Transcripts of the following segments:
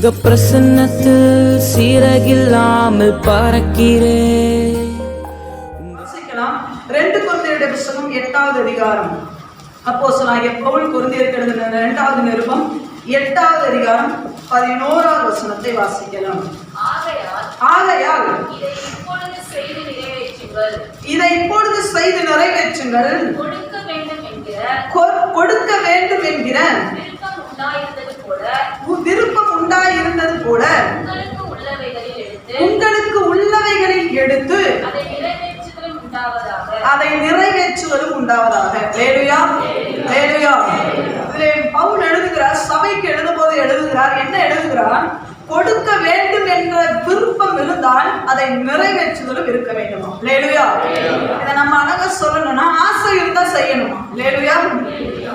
உங்க பிரசன்னத்தில் சீரகில்லாமல் பறக்கிறேன். 2 கொரிந்தியருடைய புத்தகம் 8வது அதிகாரம். அப்போஸ்தலனாகிய பவுல் கொரிந்தியருக்கு எழுதின 2வது நிருபம் 8வது அதிகாரம் 11வது வசனத்தை வாசிக்கலாம். ஆகையால் இதை இப்பொழுது செய்து நிறைவேற்றுங்கள். கொடுக்க வேண்டும் என்கிற விருப்பம் உண்டாயிருந்தது போல உங்களுக்கு உள்ளவைகளில் எடுத்து அதை நிறைவேற்றுவதும் உண்டாவதாக. ஹல்லேலூயா, ஹல்லேலூயா. பவுல் எழுதுகிறார், சபைக்கு எழுதும்போது எழுதுகிறார், என்ன எழுதுகிறார்? கொடுக்க வேண்டும் என்ற விருப்பம் இருந்தால் அதை நிறைவேற்றுவதும் இருக்க வேண்டுமா? ஹல்லேலூயா. இதை நம்ம அழகா சொல்லணும்னா ஆசை இருந்தா செய்யணுமா? ஹல்லேலூயா.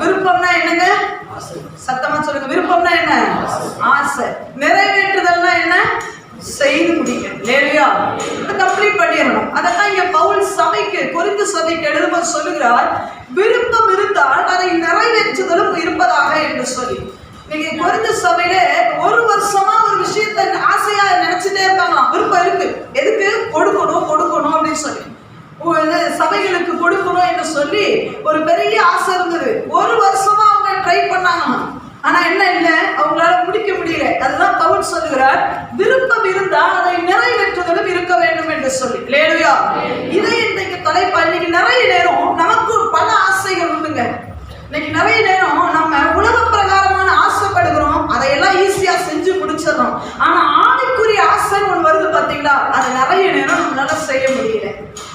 விருப்பம்னா என்னங்க? சத்தமா சொல்லுங்க. விருப்பம்னா என்ன? ஆசை. நிறைவேற்றுதல்னா என்ன? செய்து முடிக்கணும். ஹல்லேலூயா. கம்ப்ளீட் பண்ணிடணும். அதான் இங்க பவுல் சபைக்கு, கொரிந்து சபைக்கு எழுதும்போது சொல்லுகிறார், விருப்பம் இருந்தால் அதை நிறைவேற்றுதலும் இருப்பதாக என்று சொல்லி. நீங்க கொரிந்து சபையில ஒரு வருஷமா ஒரு விஷயத்தை ஆசையா நினைச்சுட்டே இருக்காங்க. விருப்பம் இருக்கு. எதுக்கு? கொடுக்கணும் கொடுக்கணும் அப்படின்னு சொல்லி சபைகளுக்கு கொடுக்கணும் என்று சொல்லி ஒரு பெரிய ஆசை இருந்தது. ஒரு வருஷமா அவங்க ட்ரை பண்ணாங்க. ஆனா என்ன இல்லை, அவங்களால முடிக்க முடியல. அதுதான் பவுல் சொல்லுகிறார், விருப்பம் இருந்தா அதை நிறைவேற்றுவதும் இருக்க வேண்டும் என்று சொல்லி. ஹல்லேலூயா. இதை இன்றைக்கு தலைப்பா. இன்னைக்கு நிறைய நேரம் நமக்கு பல ஆசைகள் உண்டுங்க. இன்னைக்கு நிறைய நேரம் நம்ம உலக பிரகாரமான ஆசைப்படுகிறோம், அதையெல்லாம் ஈஸியா செஞ்சு முடிச்சிடறோம். ஆனா ஆணைக்குரிய ஆசை ஒன்று வருது பாத்தீங்களா, அது நிறைய நேரம் நம்மளால செய்ய முடியல.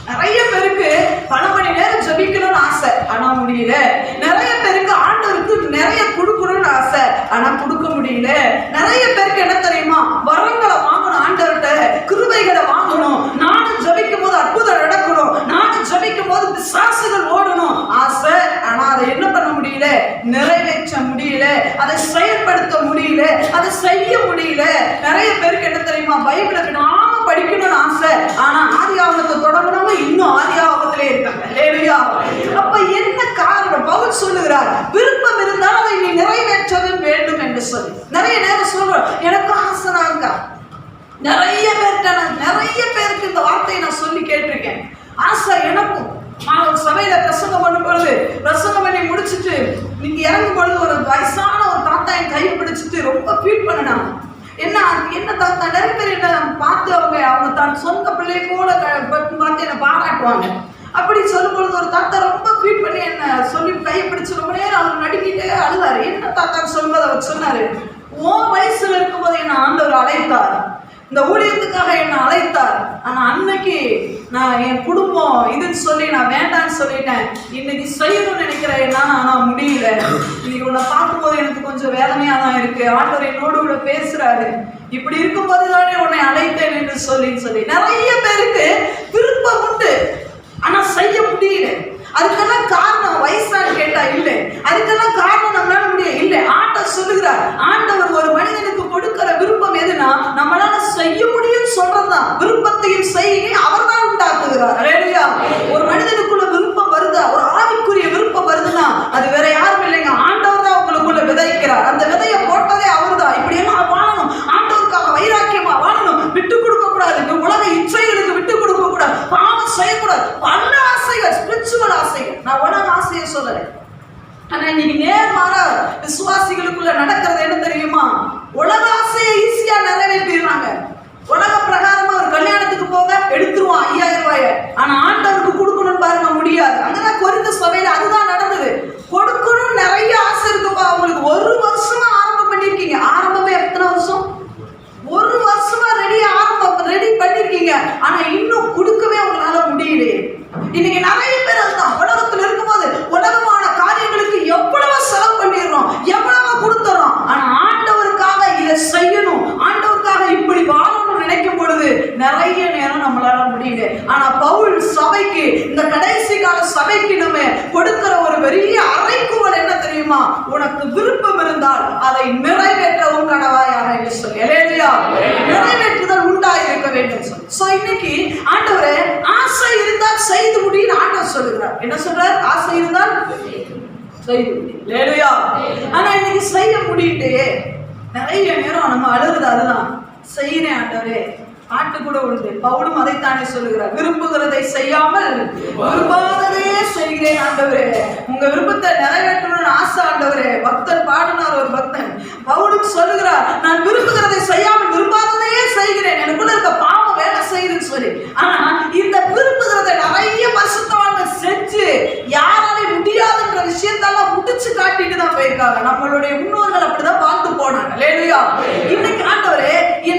நிறைய பேருக்கு பல மணி நேரம் ஜபிக்கணும்னு ஆசை, ஆனா முடியல. நிறைய பேருக்கு ஆண்டவருக்கு நிறைய கொடுக்கணும்னு ஆசை, ஆனா கொடுக்க முடியல. நிறைய பேருக்கு என்ன தெரியுமா, வரங்களை வாங்கணும், ஆண்டவர்கிட்ட கிருபைகளை வாங்கணும். நானும் ஜபிக்கும் போது அற்புதம் நடக்கணும், நானும் ஜபிக்கும் போது பிசாசுகள் ஓடணும் ஆசை. ஆனா அதை என்ன பண்ண முடியல? நிறைவேற்ற முடியல, அதை செயல்படுத்த முடியல, அதை செய்ய முடியல. நிறைய பேருக்கு என்ன தெரியுமா, பைபிளுக்கு நாம படிக்கணும்னு ஆசை, ஆனா ஆதியாகமத்தை தொடங்கணும், இன்னும் ஆதியாகமத்திலே இருக்காங்க. ஹல்லேலூயா. அப்ப என்ன காரணம்? பவுல் சொல்லுகிறார், விருப்பம் இருந்தால் அதை நீ நிறைவேற்றவே வேண்டும் என்று சொல்லி. நிறைய நேரம் சொல்றோம், எனக்கு ஆசைனாங்க. நிறைய பேருக்கு இந்த வார்த்தையை நான் சொல்லி கேட்டிருக்கேன். ஆசை எனக்கும். நான் ஒரு சபையில பிரசங்கம் பண்ணும் பொழுது, பிரசங்கம் பண்ணி முடிச்சுட்டு நீங்க இறங்கும் பொழுது ஒரு வயசான ஒரு தாத்தா என் கையை பிடிச்சிட்டு ரொம்ப ஃபீல் பண்ணினாங்க. என்ன தாத்தா, நிறைய பேர் என்ன பார்த்து அவங்க தான் சொந்த பிள்ளைய போல பார்த்து என்ன பாராட்டுவாங்க. அப்படி சொல்லும் பொழுது ஒரு தாத்தா ரொம்ப ஃபீல் பண்ணி என்ன சொல்லி கையை பிடிச்சு ரொம்ப நேரம் அவர் நடுக்கிட்டே அழுதாரு. என்ன தாத்தான்னு சொல்லும்போது அவர் சொன்னாரு, உன் வயசுல இருக்கும்போது என்ன ஆண்டவர் அழைத்தார், இந்த ஊழியத்துக்காக என்ன அழைத்தார். ஆனா அன்னைக்கு நான் என் குடும்பம் இதுன்னு சொல்லி நான் வேண்டான்னு சொல்லிட்டேன். இன்னைக்கு செய்யணும்னு நினைக்கிறேன், ஆனா முடியல. இன்னைக்கு உன்னை பார்க்கும்போது எனக்கு கொஞ்சம் வேதனையா தான் இருக்கு. ஆண்டவர் என்னோடு கூட பேசுறாரு. இப்படி இருக்கும்போது தானே உன்னை அழைத்தேன் என்று சொல்லி நிறைய பேருக்கு விருப்பம் உண்டு, ஆனா செய்ய முடியல. அதுக்கெல்லாம் காரணம் வயசான்னு கேட்டா இல்லை, அதுக்கெல்லாம் காரணம் நம்மளால முடியும் இல்லை. ஆண்டவர் சொல்லுகிறார், ஆண்டவர் ஒரு மனிதனுக்கு கொடுக்கிற விருப்பம் எதுனா நம்மளால செய்ய முடியும் சொல்றதுதான். விருப்பத்தையும் செய்ய அவர் தான் உண்டாக்குகிறார். ஹல்லேலூயா. ஒரு மனிதனுக்குள்ள விருப்பம் வருதா, ஒரு ஆவிக்குரிய விருப்பம் வருதுன்னா அது வேற யாரும் இல்லைங்க, ஆண்டவர் தான் உங்களுக்குள்ள விதைக்கிறார். அந்த விதையை போட்டதே அவர் தான். இப்படி எல்லாம் வாழணும், ஆண்டவருக்காக வைராக்கியமா வாழணும், விட்டு கொடுக்க கூடாது, உலக இச்சைகளுக்கு விட்டு கொடுக்க கூடாது, பாவம் செய்யக்கூடாது. பல ஆசைகள், ஸ்பிரிச்சுவல் ஆசைகள். நான் உலக ஆசையை சொல்லலை. ஆனா இன்னைக்கு நேர்மாறா விசுவாசிகளுக்குள்ள நடக்கிறது என்ன தெரியுமா, உலக ஆசையை ஈஸியா நிறைவேற்றிடுறாங்க. உலக பிரகாரமா ஒரு கல்யாணத்துக்கு போக எடுத்துருவான் 5000 ரூபாய, ஆனா ஆண்டவருக்கு கொடுக்கணும்னு பாருங்க முடியாது. அங்கதான் கொரிந்து சபையில அதுதான் நடந்தது. கொடுக்கணும் நிறைய ஆசை இருக்குப்பா அவங்களுக்கு. ஒரு வருஷமா ஆரம்பம் பண்ணிருக்கீங்க. ஆரம்பமே எத்தனை வருஷம்? ஒரு வருஷமா ரெடி பண்ணிருக்கீங்க, ஆனா இன்னும் கொடுக்கவே உங்களால முடியலையே. இன்னைக்கு நிறைய பேர் அதுதான் உலகத்துல இருக்கும்போது உலகமான காரியங்களுக்கு எவ்வளவு செலவு பண்ணிடுறோம், எவ்வளவு கொடுத்துறோம். ஆனா ஆண்டவருக்காக இதை செய்யணும், ஆண்டவருக்காக இப்படி வாழணும்னு நினைக்கும் பொழுது நிறைய நேரம் நம்மளால முடியல. ஆனா பவுல் சபைக்கு, இந்த கடைசி கால சபைக்கு நம்ம கொடுக்கிற ஒரு பெரிய அறைக்கூவல் என்ன தெரியுமா, உனக்கு விருப்பம் இருந்தால் அதை நிறைவேற்றவும் கடவாயாக என்று சொல்லி. ஹல்லேலூயா. நிறைவேற்றுதல் உண்டாயிருக்க வேண்டும் சொல்லி. சோ இன்னைக்கு ஆண்டவரே ஆசை இருந்தால் செய்து முடியும் ஆண்டவர் சொல்லுகிறார். என்ன சொல்றார்? ஆசை இருந்தால் செய்து முடியும். ஹல்லேலூயா. ஆனா இன்னைக்கு செய்ய முடியலையே. நிறைய நேரம் நம்ம அழுகுறது அதுதான். செய்யறேன் ஆண்டவரே, ஆட்டு கூட உண்டு. பவுலும் அதைத்தானே சொல்லுகிறார், விரும்புகிறதை செய்யாமல் விரும்பாததையே செய்கிறேன் ஆண்டவரே. உங்க விருப்பத்தை நிறைவேற்றணும்னு ஆசை ஆண்டவரே. பக்தன் பாடினார், ஒரு பக்தன் பவுலும் சொல்லுகிறார், நான் விரும்புகிறதை செய்யாமல் விரும்பாததையே செய்கிறேன், எனக்குள்ள இருக்க பாவம் வேலை செய்யுதுன்னு சொல்லி. ஆனா இந்த விரும்புகிறதை நிறைய பரிசுத்தவான்கள் செஞ்சு யாராலே முடியாதுன்ற விஷயத்தெல்லாம் முடிச்சு காட்டிட்டு தான் போயிருக்காங்க. நம்மளுடைய முன்னோர்கள் அப்படிதான் வாழ்ந்து போனாங்க. அல்லேலூயா. இன்னைக்கு ஆண்டவரே,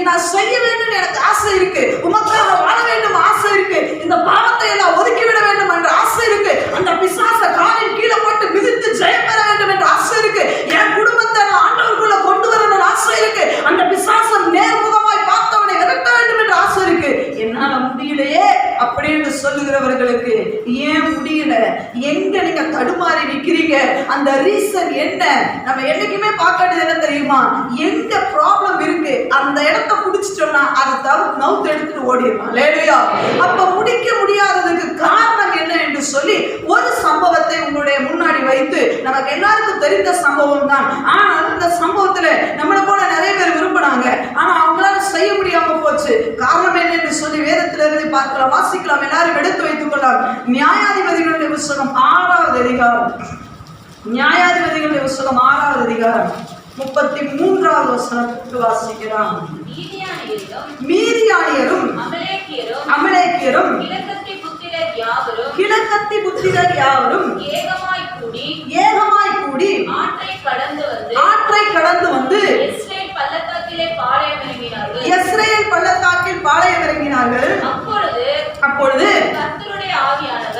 நான் செய்ய வேண்டும் எனக்கு ஆசை இருக்கு, உமக்காக வாழ வேண்டும் ஆசை இருக்கு, இந்த பாவத்தை எல்லாம் ஒதுக்கிவிட வேண்டும் என்ற ஆசை இருக்கு, அந்த பிசாச காலின் கீழே போட்டு மிதித்து ஜெயம் பெற வேண்டும் என்ற ஆசை இருக்கு, என் குடும்பத்தை நான் ஆண்டவருக்குள்ள கொண்டு வரணும்னு ஆசை இருக்கு, அந்த பிசாசம் நேர்முகமாய் பார்த்தவனை விரட்ட வேண்டும் என்ற ஆசை இருக்கு. என்னால முடியலையே அப்படின்னு சொல்லுகிறவர்களுக்கு ஏன் முடியல, எங்க நீங்க தடுமாறி நிக்கிறீங்க, அந்த ரீசன் என்ன? நம்ம என்னைக்குமே பார்க்கறது என்ன தெரியுமா? எங்க ப்ராப்ளம் இருக்கு அந்த இடத்த புடிச்சிட்டோம்னா அதை தவிர நவுத்து எடுத்துட்டு ஓடிடலாம். அல்லேலூயா. அப்ப முடிக்க முடியாததுக்கு காரணம் என்ன என்று சொல்லி ஒரு சம்பவத்தை உங்களுடைய முன்னாடி வைத்து, நமக்கு எல்லாருக்கும் தெரிந்த சம்பவம் தான். ஆனால் இந்த சம்பவத்துல நம்மளை போல நிறைய பேர் விரும்பினாங்க, ஆனா அவங்களால செய்ய முடியாம போச்சு. காரணம் என்ன என்று சொல்லி வேதத்திலிருந்து பார்க்கலாம், வாசிக்கலாம், எல்லாரும் எடுத்து வைத்துக் கொள்ளலாம். நியாயாதிபதிகளுடைய புத்தகம் 6வது அதிகாரம், நியாயாதிபதிகளுடைய புத்தகம் 6வது அதிகாரம் 33வது வசனத்துக்கு வாசிக்கிறான். மீதியானியரும் அமலேக்கியரும் கிழக்கத்தி புத்திரர் யாவரும் ஏகமாய் கூடி ஆற்றை கடந்து வந்து இஸ்ரவேல் பள்ளத்தாக்கில் பாளையம் இறங்கினார்கள். அப்பொழுது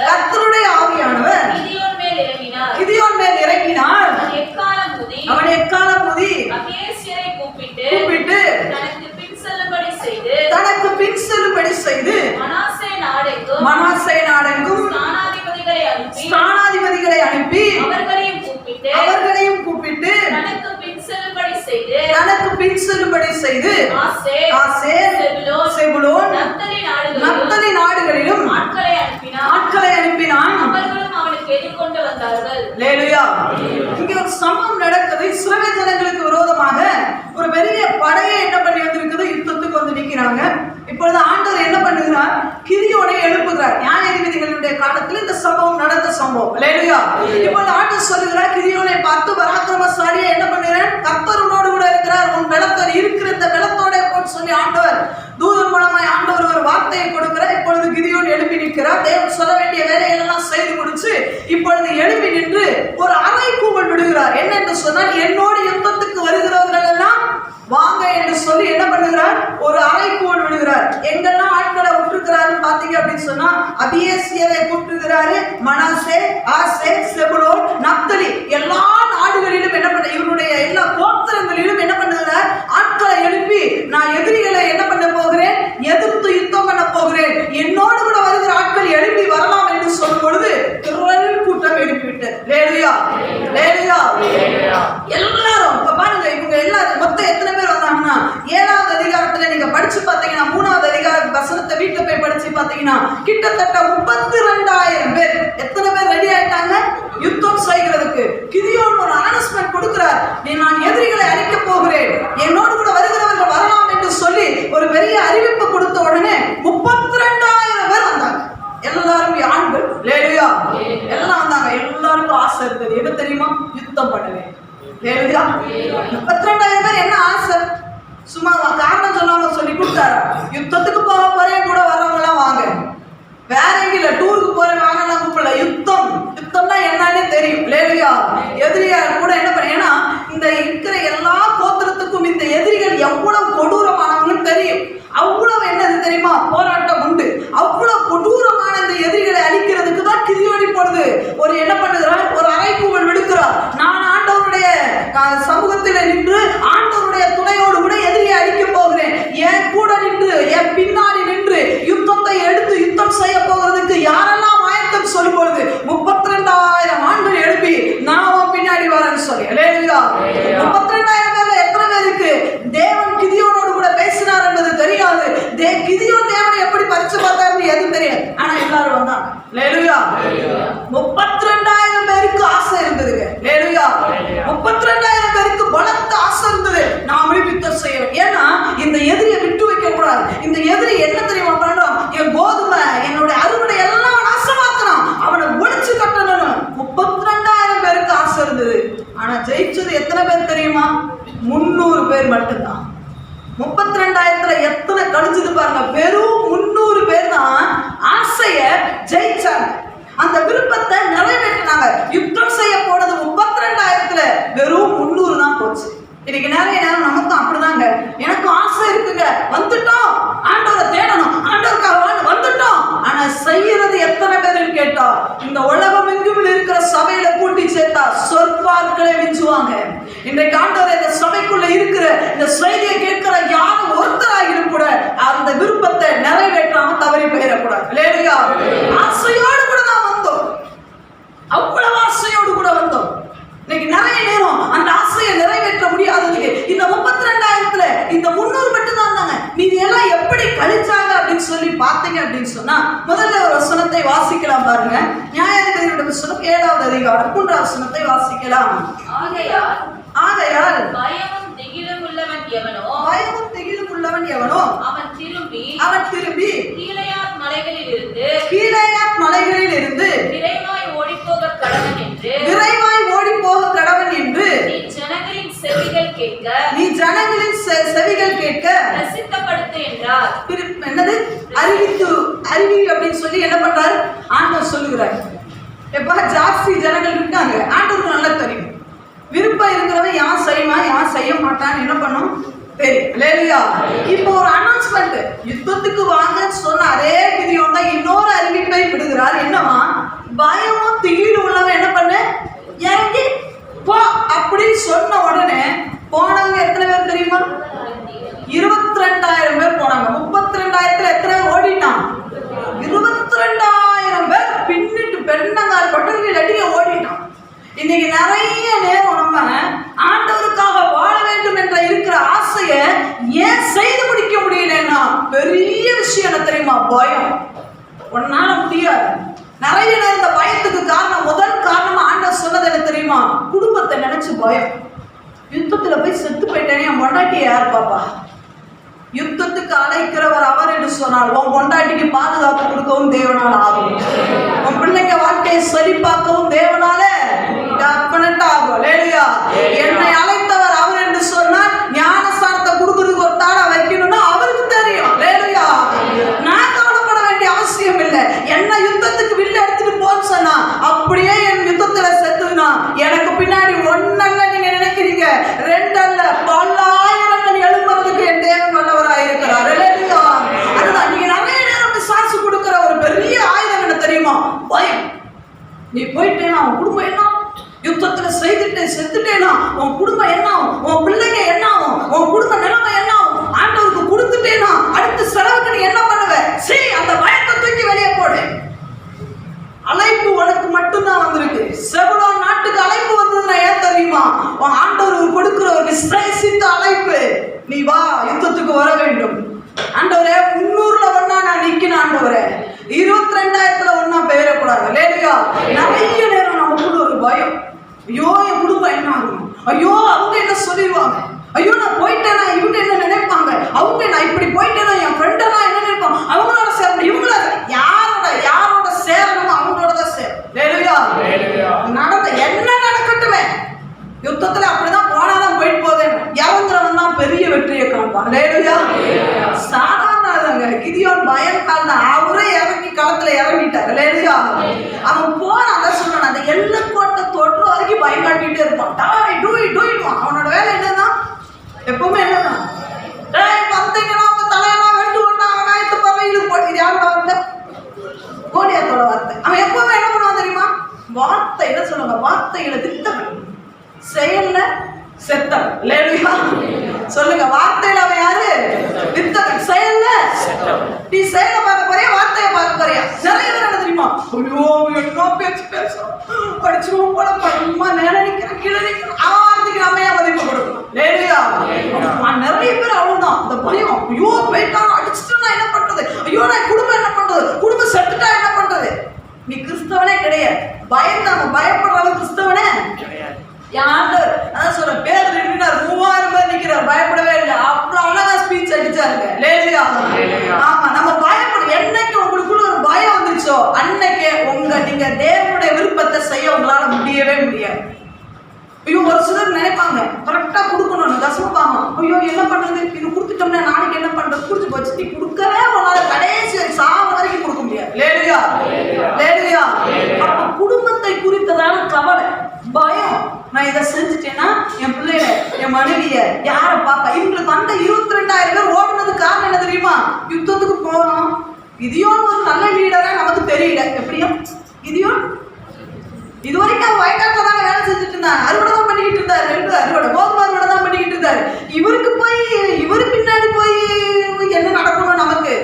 கர்த்தருடைய ஆவியானவர் கிதியோன் மேல் இறங்கினார். அவன் எக்காலம் ஊதி கூப்பிட்டு தனக்கு பின் செல்லும்படி செய்து மனாசே நாடெங்கும் ஸ்தானாதிபதிகளை அனுப்பி அவர்களையும் கூப்பிட்டு தனக்கு பின் செல்லும்படி செய்து ஆசேர், செபுலோன், நப்தலி நாடுகளிலும் ஆட்களை அனுப்பினான். அல்லேலூயா. இங்க ஒரு சம்பவம் நடக்குது. இஸ்ரவேல் ஜனங்களுக்கு விரோதமாக ஒரு பெரிய படையை என்ன பண்ணி வந்திருக்குது, யுத்தத்துக்கு வந்து நிக்கிறாங்க. இப்பொழுது ஆண்டவர் என்ன பண்ணுகிறார், கிதியோனை எழுப்புகிறார். நியாயாதிபதிகளுடைய காலத்தில் இந்த சம்பவம் நடந்த சம்பவம். அல்லேலூயா. இப்பொழுது ஆண்டவர் சொல்லுகிறார், கிதியோனை பார்த்து, பராக்கிரமசாலியா என்ன பண்ணுகிறேன், கர்த்தர் உன்னோடு கூட இருக்கிறார், உன் பலத்தோடு இருக்கிற இந்த பலத்தோட போட்டு சொல்லி ஆண்டவர் தூதன் மூலமாய் ஆண்டவர் ஒரு வார்த்தையை கொடுக்கிறார். இப்பொழுது கிதியோன் எழுப்பி நிற்கிறார். தேவன் சொல்ல வேண்டிய வேலைகள் எல்லாம் செய்து முடிச்சு இப்பொழுது எழுப்பி நின்று ஒரு அறைகூவல் விடுகிறார். என்ன என்று சொன்னால், என்னோடு யுத்தத்துக்கு வருகிறவர்கள் எல்லாம் வாங்க என்று சொல்லி என்ன பண்ணுகிறார், ஒரு அறைகூவல் விடுகிறார். எங்கெல்லாம் ஆட்களை விட்டுருக்கிறாரு பாத்தீங்க அப்படின்னு சொன்னா, அபியேசியரை கூப்பிட்டுகிறாரு, மனாசே, ஆசேர், செபுலோன், நப்தலி எல்லா நாடுகளிலும் என்ன பண்ண, இவருடைய எல்லா கோத்திரங்களிலும் என்ன பண்ணுகிறார், ஆட்களை எழுப்பி நான் எதிரிகளை என்ன பண்ண போகிறேன், எதிர்த்து யுத்தம் பண்ண போகிறேன், என்னோடு கூட வருகிற ஆட்கள் எழுப்பி வரலாம் என்று சொல்லும் பொழுது திரள் கூட்டம் எழுப்பிவிட்டு. அல்லேலூயா. அல்லேலூயா. எல்லாரும் இப்ப பாருங்க, இவங்க எல்லாரும் மொத்தம் எத்தனை பேர் வந்தாங்கன்னா, 7வது அதிகாரத்துல நீங்க படிச்சு பாத்தீங்கன்னா, 3வது அதிகார வசனத்தை வீட்டுல போய் படிச்சு பாத்தீங்கன்னா, கிட்டத்தட்ட 32,000 பேர். எத்தனை பேர் ரெடி ஆயிட்டாங்க யுத்தம் செய்கிறதுக்கு? கிதியோன் ஒரு அனௌன்ஸ்மென்ட் கொடுக்கிறார், நான் எதிரிகளை அழிக்க போகிறேன், என்னோடு கூட வருகிறவர்கள் வரலாம் என்று சொல்லி ஒரு பெரிய அறிவிப்பு கொடுத்த உடனே 32,000 பேர் வந்தாங்க. எல்லாரும் ஆண்கள். அல்லேலூயா. எல்லாம் வந்தாங்க. எல்லாருக்கும் ஆசை இருக்குது, என்ன தெரியுமா, யுத்தம் பண்ணுவேன். 32,000 பேர் என்ன ஆசை, சும்மா காரணம் சொல்லாம சொல்லி கொடுத்தாரா, யுத்தத்துக்கு போக போறேன் கூட வர்றவங்க எல்லாம் வாங்க, வேற எங்கேயில டூருக்கு போறேன் வாங்கலாம் கூப்பிடல, யுத்தம்னா என்னன்னே தெரியும். அல்லேலூயா. எதிரியா கூட என்ன பண்ண, ஏன்னா இந்த இருக்கிற எல்லா கோத்திரத்துக்கும் இந்த எதிரிகள் எவ்வளவு கொடூரமானவங்கன்னு தெரியும். அவ்வளவு என்னது தெரியுமா, போராட்டம் உண்டு. அவ்வளவு கொடூரமான இந்த எதிரிகளை அழிக்கிறதுக்கு தான் கிதியோன் பொழுது ஒரு என்ன பண்ணுகிறார், ஒரு அறைகூவல் விடுக்கிறார். நான் ஆண்டவருடைய சமூகத்தில் நின்று ஆண்டவருடைய துணையோடு கூட எதிரியை அழிக்க போகிறேன், என் கூட நின்று என் பின்னாடி நின்று யுத்தத்தை எடுத்து யுத்தம் செய்ய போகிறதுக்கு யாரெல்லாம் ஆயத்தம் சொல்லும் பொழுது 32,000 ஆண்கள் எழுப்பி நான் பின்னாடி வரேன்னு சொல்லி. அல்லேலூயா. 32,000 பேர்ல எத்தனை பேருக்கு தேவன் கிதியோனோடு கூட பேசினார் என்பது தெரியாது. கிதியோன் தேவனை எப்படி பரிச்சு பார்த்தாருன்னு எதுவும் தெரியாது. ஆனா எல்லாரும் வந்தாங்க. அல்லேலூயா. 32,000 பேருக்கு ஆசை இருந்ததுங்க. அல்லேலூயா. 32,000 பேருக்கு பலத்த ஆசை இருந்தது. நாம் பேர் தெரியுமா? 300 பேர் மட்டும்தான். 32,000 எத்தனை கழிஞ்சது பாருங்க. வெறும் 300 பேர் தான் ஆசைய ஜெயிச்சாங்க, அந்த விருப்பத்தை நிறைவேற்றினாங்க. யுத்தம் செய்ய போனது 32,000 வெறும் 300 தான் போச்சு. இன்னைக்கு நிறைய நேரம் நமக்கும் அப்படிதாங்க. எனக்கும் ஆசை இருக்குங்க, வந்துட்டோம், ஆண்டவரை தேடணும், ஆண்டவருக்காக வந்துட்டோம். ஆனா செய்யறது எத்தனை பேர் கேட்டா, இந்த உலகம் எங்கும் இருக்கிற சபையில கூட்டி சேர்த்தா சொற்பாக்களை மிஞ்சுவாங்க. இன்றைக்கு ஆண்டவர் இந்த சபைக்குள்ள இருக்கிற இந்த செய்தியை கேட்கிற யாரும் ஒருத்தராகிடும் கூட அந்த விருப்பத்தை நிறைவேற்றாம தவறி போயிடக்கூடாது. இல்லையா? ஆசையோடு கூட தான் வந்தோம், அவ்வளவு ஆசையோடு கூட வந்தோம். இன்னைக்கு நிறைய நேரம் அந்த ஆசையை நிறைவேற்ற முடியாததுக்கு இந்த 32,000 இந்த 300 மட்டும் தான் இருந்தாங்க. மீதி எல்லாம் எப்படி கழிச்சாங்க அப்படின்னு சொல்லி பார்த்தீங்க அப்படின்னு சொன்னா, முதல்ல ஒரு வசனத்தை வாசிக்கலாம் பாருங்க. நியாயாதிபதிகளுடைய புத்தகம் 7வது அதிகாரம் 3வது வசனத்தை வாசிக்கலாம். ஆகையால் பயமும் திகிலும் உள்ளவன் எவனோ அவன் திரும்பி கீலேயாத் மலைகளில் இருந்து விரைவாய் ஓடிப்போக கடவன் என்று நீ ஜனங்களின் செவிகள் கேட்க பிரசித்தப்படுத்து என்றார். என்னது? அறிவி அப்படின்னு சொல்லி என்ன பண்றாரு? ஆண்டவர் சொல்லுகிறார். எப்ப ஜாஸ்தி ஜனங்கள் இருக்காங்க, ஆண்டவருக்கு நல்லா தெரியும். விருப்பம் இருக்கிறவன் யான் செய்வான் யான் செய்ய மாட்டான்னு என்ன பண்ணும் தெரியும். இல்லையா? இப்போ ஒரு அனௌன்ஸ்மெண்ட், யுத்தத்துக்கு வாங்க சொன்ன அதே கிதியோன் தான் இன்னொரு அறிவிப்பை விடுகிறார். என்னவா? பயமும் திகிலும் உள்ளவன் என்ன பண்ண இறங்கி போ அப்படின்னு சொன்ன உடனே போனவங்க எத்தனை பேர் தெரியுமா? 22,000 பேர் போனாங்க. 32,000 எத்தனை பேர் ஓடிட்டான்? 22,000 பேர் பின்னிட்டு பெண்ணங்கால் பட்டர்கள் அடிக்க ஓடிட்டான். இன்னைக்கு நிறைய நேரம் நம்ம ஆண்டவருக்காக வாழ வேண்டும் என்ற இருக்கிற ஆசையை ஏன் செய்து முடிக்க முடியலன்னா பெரிய விஷயம் என்ன தெரியுமா? பயம். உன்னால முடியாது. நிறைய நேரம் இந்த பயத்துக்கு காரணம், முதல் காரணமா ஆண்டவர் சொன்னது என்ன தெரியுமா? குடும்பத்தை நினைச்சு பயம். யுத்தத்துல போய் செத்து போயிட்டேனே, என் பொண்டாட்டியை யார் பாப்பா? யுத்தத்துக்கு அழைக்கிறவர் அவர் என்று சொன்னால் உன் பொண்டாட்டிக்கு பாதுகாப்பு கொடுக்கவும் தேவனால் ஆகும். உன் பிள்ளைங்க வாழ்க்கையை செழிப்பாக்கவும் தேவனால ஆகும். என்னை அழைத்தவர் அவர் என்று சொன்னால் ஞானஸ்தானத்தை கொடுக்கறதுக்கு ஒரு தாளை வைக்கணும்னா அவருக்கு தெரியும். நான் கவலைப்பட வேண்டிய அவசியம் இல்லை. என்ன யுத்தத்துக்கு வில்ல எடுத்துட்டு போன்னு சொன்னா அப்படியே என் யுத்தத்துல செத்துனா எனக்கு பின்னாடி ஒன்னல்ல நீங்க நினைக்கிறீங்க, 2 அல்ல, பல்லாயிரங்கள் எழுப்புறதுக்கு என் தேவன் வல்லவராக இருக்கிறார். அதுதான் நீங்க நிறைய நேரம் சாசு கொடுக்கிற ஒரு பெரிய ஆயுதம் என்ன தெரியுமா? பயம். நீ போயிட்டேனா உன் குடும்பம் என்ன? யுத்தத்துல செய்துட்டு செத்துட்டேனா உன் குடும்பம் என்ன ஆகும்? உன் பிள்ளைங்க என்ன ஆகும்? உன் குடும்ப நிலைமை என்ன ஆகும்? ஆண்டவருக்கு கொடுத்துட்டேனா அடுத்த செலவுக்கு நீ என்ன பண்ணுவ? சரி, அந்த பயத்தை தூக்கி வெளியே போடு. அழைப்பு உனக்கு மட்டும்தான் வந்திருக்கு. செபுலோன் நாட்டுக்கு அழைப்பு வந்ததுன்னா ஏன் தெரியுமா? உன் ஆண்டவர் கொடுக்கிற ஒரு விசேஷித்த அழைப்பு. நீ வா, யுத்தத்துக்கு வர வேண்டும். ஆண்டவரே 300ல ஒன்னா நான் நிக்கணும். ஆண்டவரே 22,000ல ஒன்னா பெயரக்கூடாது. நிறைய நேரம் நமக்குள்ள ஒரு பயம். ஐயோ என் குடும்பம் என்ன ஆகும்? ஐயோ அவங்க என்ன சொல்லிடுவாங்க? ஐயோ நான் போயிட்டேனா இவங்க என்ன நினைப்பாங்க? அவங்க நான் இப்படி போயிட்டேனா என் ஃப்ரெண்டெல்லாம் என்ன நினைப்பாங்க? அவங்களோட சேரணும், இவங்கள யாரோட சேரணும் அவங்களோட தான் சேரும். நடந்த என்ன நடக்கட்டுமே, யுத்தத்துல அப்படிதான் போனாதான் போயிட்டு போதேன். இறங்குறவன் தான் பெரிய வெற்றியை காண்பான். சாதாரண கிதியோன் பயம் காரணம் அவரே இறங்கி களத்துல இறங்கிட்டாரு. அவன் போன சொன்னான், அந்த எல்லைக்கோட்டை தொற்று வரைக்கும் பயம் காட்டிட்டே இருப்பான். அவனோட வேலை என்னன்னா எப்பவுமே என்னதான் வந்தீங்கன்னா அவங்க தலையெல்லாம் வெட்டு கொண்டு அவன் ஆயத்து பறவைகளுக்கு போட்டு யாரோட வார்த்தை? கோடியாத்தோட வார்த்தை. அவன் எப்பவுமே என்ன பண்ணுவான் தெரியுமா? வார்த்தை என்ன சொல்லுவாங்க? வார்த்தைகளை வித்தவன், செயல்ல செத்தவன். சொல்லுங்க, வார்த்தையில அவன் யாரு? வித்தவன். செயல்ல நீ செயலை பார்க்க போறியா வார்த்தையை பார்க்க போறியா? நிறைய பேர் என்ன தெரியுமா? ஐயோ என்ன பேச்சு பேசும், படிச்சுவோம் போல படமா நேர நிக்கிறேன் கீழே நிக்கிறேன் ஆர்த்திக்கு நம்மையா மதிப்பு கொடுக்கணும். நிறைய பேர் அவ்வளவுதான் இந்த பயம். ஐயோ போயிட்டாங்க அடிச்சுட்டா என்ன பண்றது? ஐயோ நான் குடும்பம் என்ன பண்றது? குடும்பம் செத்துட்டா என்ன பண்றது? நீ கிறிஸ்தவனே கிடையாது. பயந்தாங்க பயப்படுற கிறிஸ்தவனே கிடையாது. யாண்டர் அதான் சொல்ற பேர் 3000 பேர் நிக்கிறார், பயப்படவே இல்லை. அப்புறம் அழகா ஸ்பீச் அடிச்சாருங்க. ஆமா, நம்ம பயப்படும். என்னைக்கு உங்களுக்குள்ள ஒரு பயம் வந்துச்சோ அன்னைக்கு நீங்க தேவனுடைய விருப்பத்தை செய்ய உங்களால முடியவே முடியாது. ஐயோ ஒரு சிலர் நினைப்பாங்க கரெக்டா கொடுக்கணும் தசமபாகம், ஐயோ என்ன பண்றது, இது கொடுத்துட்டோம்னா நாளைக்கு என்ன பண்றது, கொடுத்து போச்சு. நீ கொடுக்கவே உன்னால கடைசி சாவ வரைக்கும் கொடுக்க முடியாது. லேலுயா லேலுயா. அப்ப குடும்பத்தை குறித்ததான கவலை, பயம். நான் இதை செஞ்சுட்டேன்னா என் பிள்ளைய, என் மனைவிய யாரை பாப்பா. இவங்களுக்கு வந்த 22,000 பேர் ஓடுனது காரணம் என்ன தெரியுமா? யுத்தத்துக்கு போறோம். இதையும் ஒரு நல்ல லீடரா நமக்கு தெரியல. எப்படியும் இதையும் இதுவரைக்கும் வயக்காட்டுல தானே வேலை செஞ்சுட்டு இருந்தாங்க, அறுவடை தான் பண்ணிக்கிட்டு இருந்தாரு, அறுவடை கோதுமை அறுவடை தான் பண்ணிக்கிட்டு இருந்தாரு. இவருக்கு போய் இவரு பின்னாடி போய் என்ன நடக்கணும் நமக்கு?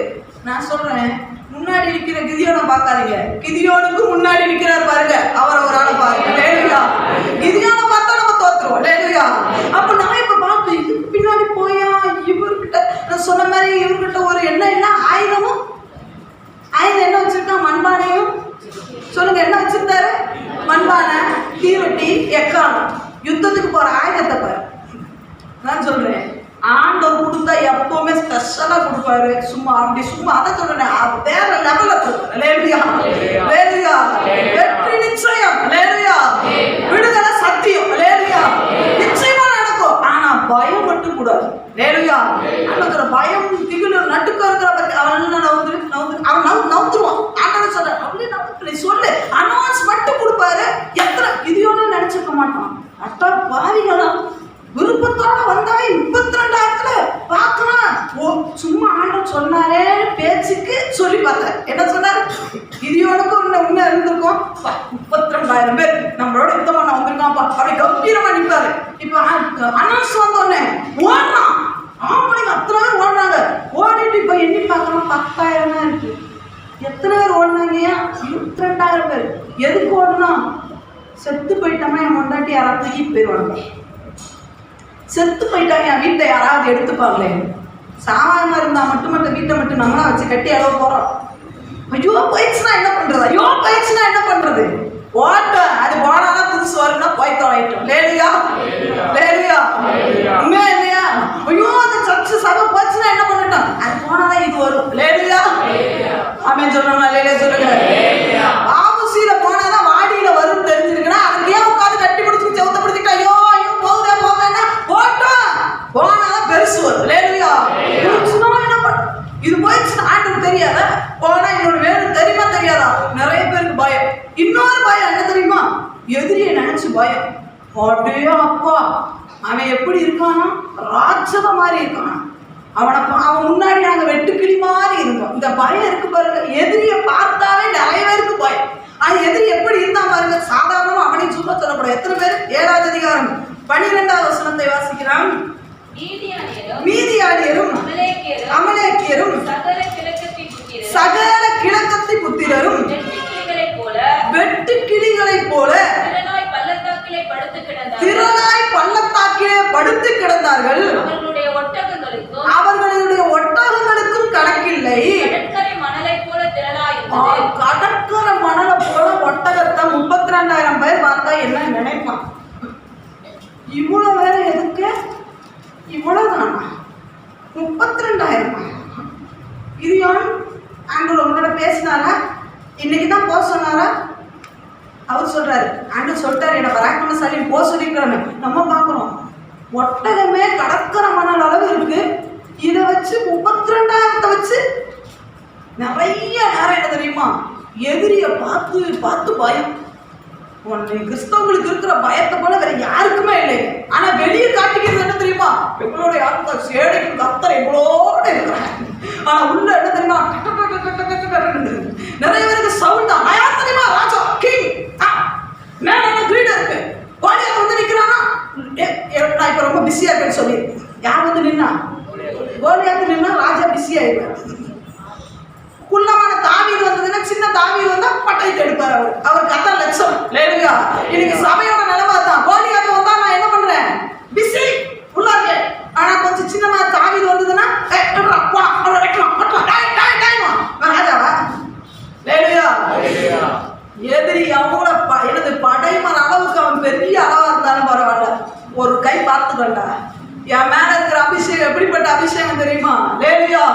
நான் சொல்றேன், முன்னாடி நிக்கிற கிதியோனை பார்க்காதீங்க, கிதியோனுக்கு முன்னாடி நிக்கிறார் பாருங்க, அவரை ஒரு ஆளை பாருங்க. லேலுயா. கிதியோனை பார்த்தா நம்ம தோத்துருவோம். லேலுயா. அப்ப நான் இப்ப பார்த்து இதுக்கு பின்னாடி போயா இவர்கிட்ட, நான் சொன்ன மாதிரி இவர்கிட்ட ஒரு என்ன ஆயுதமும், ஆயுதம் என்ன வச்சிருக்கான்? மண்பானையும். சொல்லுங்க என்ன வச்சிருந்தாரு? மண்பானை, தீவெட்டி, எக்காலம். யுத்தத்துக்கு போற ஆயுதத்தை பாரு. நான் சொல்றேன், ஆண்டவர் கொடுத்தா எப்பவுமே ஸ்பெஷலா கொடுப்பாரு. சும்மா அப்படி சும்மா அதை சொல்றேன், வேற லெவல்ல கொடுப்பாரு. லேலுயா லேலுயா. வெற்றி நிச்சயம். லேலுயா. விடுதலை சத்தியம். லேலுயா. நிச்சயமா நடக்கும். ஆனா பயம் மட்டும் கூடாது. லேலுயா. அந்த பயம் திகில் நட்டுக்க இருக்கிற பத்தி அவன் நவுந்துருவான். ஆண்டவர் சொல்ற அப்படி நவுத்து சொல்லு, அனௌன்ஸ் மட்டும் கொடுப்பாரு. எத்தனை இதையோட நினைச்சிருக்க மாட்டான். அட்டா பாவிகளா விருப்பத்தோட வந்தாவே 32,000 பார்க்கலாம். ஓ சும்மா ஆண்டவர் சொன்னாரே பேச்சுக்கு சொல்லி பார்த்தேன். என்ன சொன்னார்? இதையோனுக்கும் உண்மை இருந்திருக்கும். 32,000 பேர் நம்மளோட யுத்தம் பண்ண வந்திருக்கான்ப்பா, அப்படி கம்பீரமா நிற்பாரு. இப்ப அனௌன்ஸ் வந்தோடனே ஓடுறான். ஆம்பளைங்க அத்தனை பேர் ஓடுறாங்க. ஓடிட்டு இப்ப எண்ணி பார்க்கணும், 10,000 தான் இருக்கு. எத்தனை பேர் ஓடினாங்க? 22,000 பேர். எதுக்கு ஓடணும்? செத்து போயிட்டோம்னா என் முன்னாடி யாராவது தூக்கிட்டு போயிடுவாங்க. செத்து போயிட்டாங்க, என் வீட்டை யாராவது எடுத்துப்பாங்களே. சாமானியமா இருந்தா மட்டும் வீட்டை மட்டும் நம்மளா வச்சு கட்டி அளவு போறோம். ஐயோ போயிடுச்சுன்னா என்ன பண்றது, ஐயோ போயிடுச்சுன்னா என்ன பண்றது? ஓட்டம் அது போனாதான் புதுசு வரும்னா போய்த்தோம் ஆயிட்டோம். லேலுயா லேலுயா. உண்மையா இல்லையா? ஐயோ அந்த சர்ச்சு சபை போச்சுன்னா என்ன பண்ணட்டும், அது போனாதான் இது வரும். லேலுயா. ஆமென் சொல்றோம்னா லேலுயா சொல்லுங்க. ஆபுசீல போனாதான் வாடியில வரும் தெரிஞ்சிருக்குன்னா அதுக்கு ஏன் உட்காந்து கட்டி பிடிச்சி செவத்த பிடிச்சிட்டு ஐயோ ஐயோ போகுதா போகுதுன்னா போட்டோம், போனாதான் பெருசு வரும். லேலுயா. என்ன பண்ண இது போயிடுச்சுன்னா ஆண்டுக்கு தெரியாத, போனா இன்னொரு வேணும் தெரியுமா தெரியாதா? நிறைய பேருக்கு பயம். இன்னொரு பயம் என்ன தெரியுமா? எதிரியை நினைச்சு பயம். அப்படியே அப்பா அவன் எப்படி இருக்கானா? ராட்சத மாதிரி இருக்கானா? அவன் முன்னாடி நாங்க வெட்டுக்கிளி மாதிரி இருந்தோம். இந்த பயம் இருக்கு பாருங்க. எதிரியை பார்த்தாவே நிறைய பேருக்கு பயம். அது எதிரி எப்படி இருந்தா பாருங்க. சாதாரணமா அவனையும் சும்மா சொல்லப்படும். எத்தனை பேர்? 7வது அதிகாரம் 12வது வசனத்தை வாசிக்கிறான். மீதியானியரும் அமலேக்கியரும் சகல கிழக்கத்தி புத்திரரும் வெட்டு கிளிகளைப் போல திரளாய் பள்ளத்தாக்கிலே படுத்து கிடந்தார்கள். அவர்களுடைய ஒட்டகங்களுக்கும் கணக்கில்லை. கடற்கரை மணலை போல ஒட்டகத்தை 32,000 பேர் பார்த்தா என்ன நினைப்பான்? இவ்வளவு வேற எதுக்கு? இவ்வளவுதானா? 32,000. இது யான் ஆண்டவர் உங்களோட பேசினாரா? இன்னைக்குதான் போக சொன்னாரா? அவர் சொல்றாரு, ஆண்டவர் சொல்லிட்டாரு என்ன பராக்கிரமசாலி போக சொல்லிக்கிறான்னு. நம்ம பார்க்கிறோம் ஒட்டகமே கடற்கரை மணல் அளவு இருக்கு. இதை வச்சு 32,000 வச்சு நிறைய நேரம் என்ன தெரியுமா? எதிரிய பார்த்து பார்த்து பயம். கிறிஸ்தவங்களுக்கு இருக்கிற பயத்தை போல வேற யாருக்குமே இல்லை. ஆனா வெளியே காட்டிக்கிறது என்ன தெரியுமா? எங்களோட யாருக்கா சேடைக்கு கத்தரை எங்களோட இருக்கிறாங்க. ஆனா உள்ள என்ன தெரியுமா? நிறைய பேருக்கு சவுண்ட் தான். யார் தெரியுமா? ராஜா கிங் மேல என்ன கிரீடம் இருக்கு. கோலியாத் வந்து நிக்கிறானா? நான் இப்ப ரொம்ப பிஸியா இருக்கேன்னு சொல்லி யார் வந்து நின்னா? கோலியாத் நின்னா ராஜா பிஸியா இருப்பார். குள்ளமான தாவீது வந்ததுன்னா சின்ன தாவீது வந்தா பட்டயத்தை எடுப்பார். அவருக்கு அதான் லட்சம். லேலுயா. இன்னைக்கு சபையோட நிலைமை தான். கோலியாத் வந்தா நான் என்ன பண்றேன்? பிஸி உள்ள இருக்கேன். ஆனா கொஞ்சம் சின்னமா தாவீது வந்ததுன்னா ராஜாவா? லேலுயா. எதிரி அவங்கள எனது படைமர அளவுக்கு அவன் பெரிய அளவா இருந்தாலும் பரவாயில்ல, ஒரு கை பார்த்துக்கண்டா. என் மேல இருக்கிற அபிஷேகம் எப்படிப்பட்ட அபிஷேகம் தெரியுமா? லேலுயா.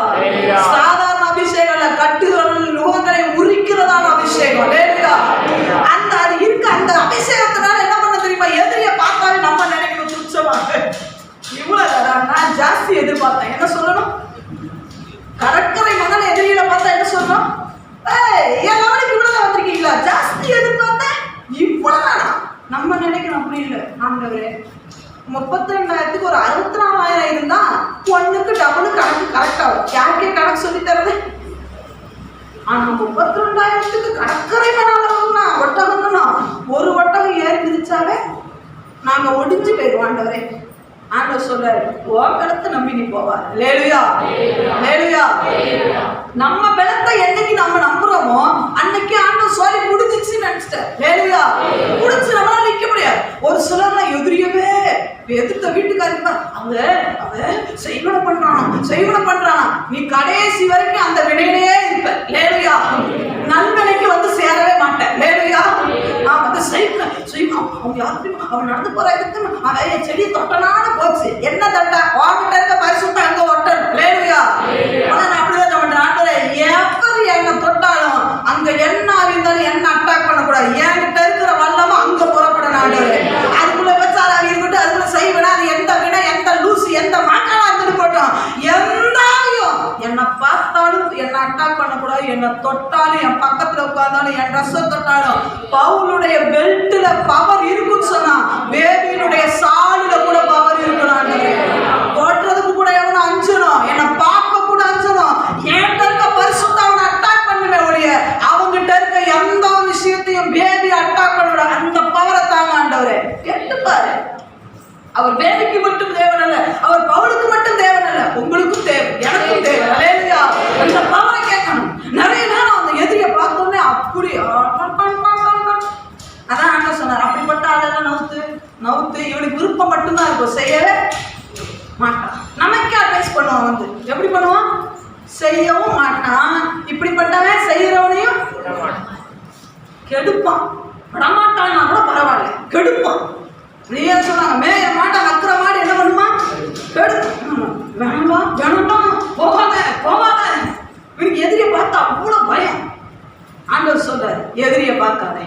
சாதாரண அபிஷேகம் இல்ல, கட்டுகள் நுகங்களை முறிக்கிறதான அபிஷேகம். லேலுயா. அந்த அது இருக்க அந்த அபிஷேகத்தினால என்ன பண்ண தெரியுமா? எதிரிய பார்த்தாலே இவ்வளவுதானா? நான் ஜாஸ்தி எதிர்பார்த்தேன். என்ன சொல்லணும்? கடற்கரை மணல் எதிரியில பார்த்தா என்ன சொல்லணும்? என் கவனிக்கு இவ்வளவுதான் வந்திருக்கீங்களா? ஜாஸ்தி எதிர்பார்த்தேன், இவ்வளவுதானா? நம்ம நினைக்கணும் அப்படி இல்லை. ஆண்டவரே 32,000க்கு ஒரு 64,000 இருந்தா ஒண்ணுக்கு டபுள் கணக்கு கரெக்ட் ஆகும். யாருக்கே கணக்கு சொல்லி தரது? ஆனா 32,000க்கு கடற்கரை மணாளர்கள்னா ஒட்டகம்னா ஒரு ஒட்டகம் ஏறி மிதிச்சாவே நாங்க ஒடிஞ்சு போயிடுவோம். ஆண்டவரே, ஆண்டவர் சொல்றாரு, ஓக்கடத்தை நம்பி நீ போவார். லேலுயா, லேலுயா. நம்ம பலத்தை என்னைக்கு நம்ம நம்புறோமோ அன்னைக்கு ஆண்டவர் சொல்லி முடிஞ்சிச்சுன்னு நினைச்சிட்டேன். லேலுயா, முடிச்சு நம்மளால நிக்க முடியாது. ஒரு சிலர்லாம் எதிரியவே எதிர்த்த வீட்டுக்காரங்க அவங்க செய்வன பண்றானா நீ கடைசி வரைக்கும் அந்த வினையிலேயே இருப்ப. லேலுயா, நல்வினைக்கு வந்து சேரவே மாட்டேன். லேலுயா, நான் வந்து செய்வேன். அவங்க யாருக்கும் அவன் நடந்து போற இதுக்கு செடி தொட்டனான போச்சு. என்ன தட்டா வாங்கிட்ட இருக்க பரிசுத்தம் அங்க ஒட்டன். லேலுயா, நான் அப்படிதான் சொல்றேன். ஆண்டவரே, எப்ப என்ன தொட்டாலும் அங்க என்ன இருந்தாலும் என்ன அட்டாக் பண்ணக்கூடாது. என்கிட்ட இருக்கிற வல்லமா அங்க புறப்படணும். ஆண்டவரே, அதுக்குள்ள வச்சாலும் இருக்கட்டும், அதுக்குள்ள செய்வேனா, அது எந்த வினை, எந்த லூசி, எந்த மாக்காலா இருந்துட்டு போட்டோம், எந்தாவையும் என்னை பார்த்தாலும் என்ன அட்டாக் பண்ணக்கூடாது. என்னை தொட்டாலும், என் பக்கத்துல உட்கார்ந்தாலும், என் ட்ரெஸ்ஸை தொட்டாலும், பவுலுடைய பெல்ட்ல பவர் இருக்குன்னு சொன்னா பேபியினுடைய சாலில கூட பவர் இருக்கணும். தொட்டுறதுக்கு கூட எவனும் அஞ்சணும், என்னை பார்க்க கூட அஞ்சணும். என்கிட்ட இருக்க பரிசுத்த அவனை அட்டாக் பண்ணுவேன் ஒழிய அவங்கிட்ட இருக்க எந்த விஷயத்தையும் பேபி அட்டாக் பண்ண. அந்த பவரை தாங்க ஆண்டவரே. கேட்டுப்பாரு, அவர் பேபிக்கு மட்டும் தேவன் அல்ல, அவர் பவுலுக்கு மட்டும் தேவன் அல்ல, உங்களுக்கும் தேவை, எனக்கும் தேவை. அல்லேலூயா. அந்த பவரை கேட்கணும். நிறைய நேரம் அந்த எதிரியை பார்த்தோன்னே அப்படி அதான் ஆண்டவர் சொன்னார், அப்படிப்பட்ட ஆளெல்லாம் நவுத்து இவனுக்கு விருப்பம் மட்டும்தான் இருக்கும், செய்யவே மாட்டான். நமக்கே அட்வைஸ் பண்ணுவான். வந்து எப்படி பண்ணுவான்? செய்யவும் மாட்டான். இப்படிப்பட்டவன் செய்யறவனையும் கெடுப்பான். விடமாட்டான்னா கூட பரவாயில்ல, கெடுப்பான். நீங்க சொன்னாங்க மேய மாட்டா நக்கிற மாடு என்ன பண்ணுமா? வேணுமா வேணும்தான் போகாத. இவனுக்கு எதிரியை பார்த்தா அவ்வளவு பயம். ஆண்டவர் சொல்றாரு, எதிரியை பார்க்காதே.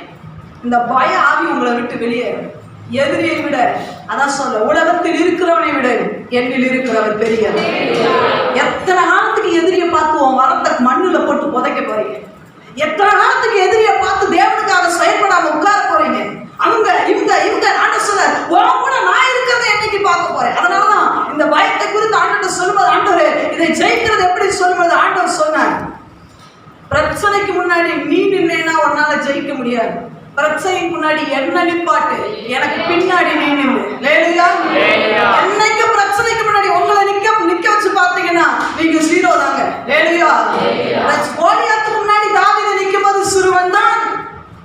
இந்த பய ஆவி உங்களை விட்டு வெளியேறும். எதிரியை விட, அதான் சொல்ல, உலகத்தில் இருக்கிறவனை விட என்னில் இருக்கிறவர் பெரியவர். எத்தனை காலத்துக்கு எதிரியை பார்த்து உன் வரத்தை மண்ணுல போட்டு புதைக்க போறீங்க? எத்தனை காலத்துக்கு எதிரியை பார்த்து தேவனுக்காக செயல்படாம உட்கார போறீங்க? இவங்க ஆண்டவர் சொல்றார், உன் கூட நான் இருக்கிறத என்னைக்கு பார்க்க போறேன். அதனாலதான் இந்த பயத்தை குறித்து ஆண்டவர் சொல்லும்போது, ஆண்டவர் இதை ஜெயிக்கிறது எப்படி சொல்லும்போது ஆண்டவர் சொன்னார், பிரச்சனைக்கு முன்னாடி நீ நின்னா உன்னால ஜெயிக்க முடியாது. பிரச்சனைக்கு முன்னாடி என்ன நிப்பாட்டு, எனக்கு பின்னாடி நீ நின்று. லேலுயா. என்னைக்கு பிரச்சனைக்கு முன்னாடி உங்களை நிக்க வச்சு பார்த்தீங்கன்னா நீங்க ஜீரோ தாங்க. லேலுயா. கோலியாத்துக்கு முன்னாடி தாவீது நிற்கும் போது சிறுவன் தான்,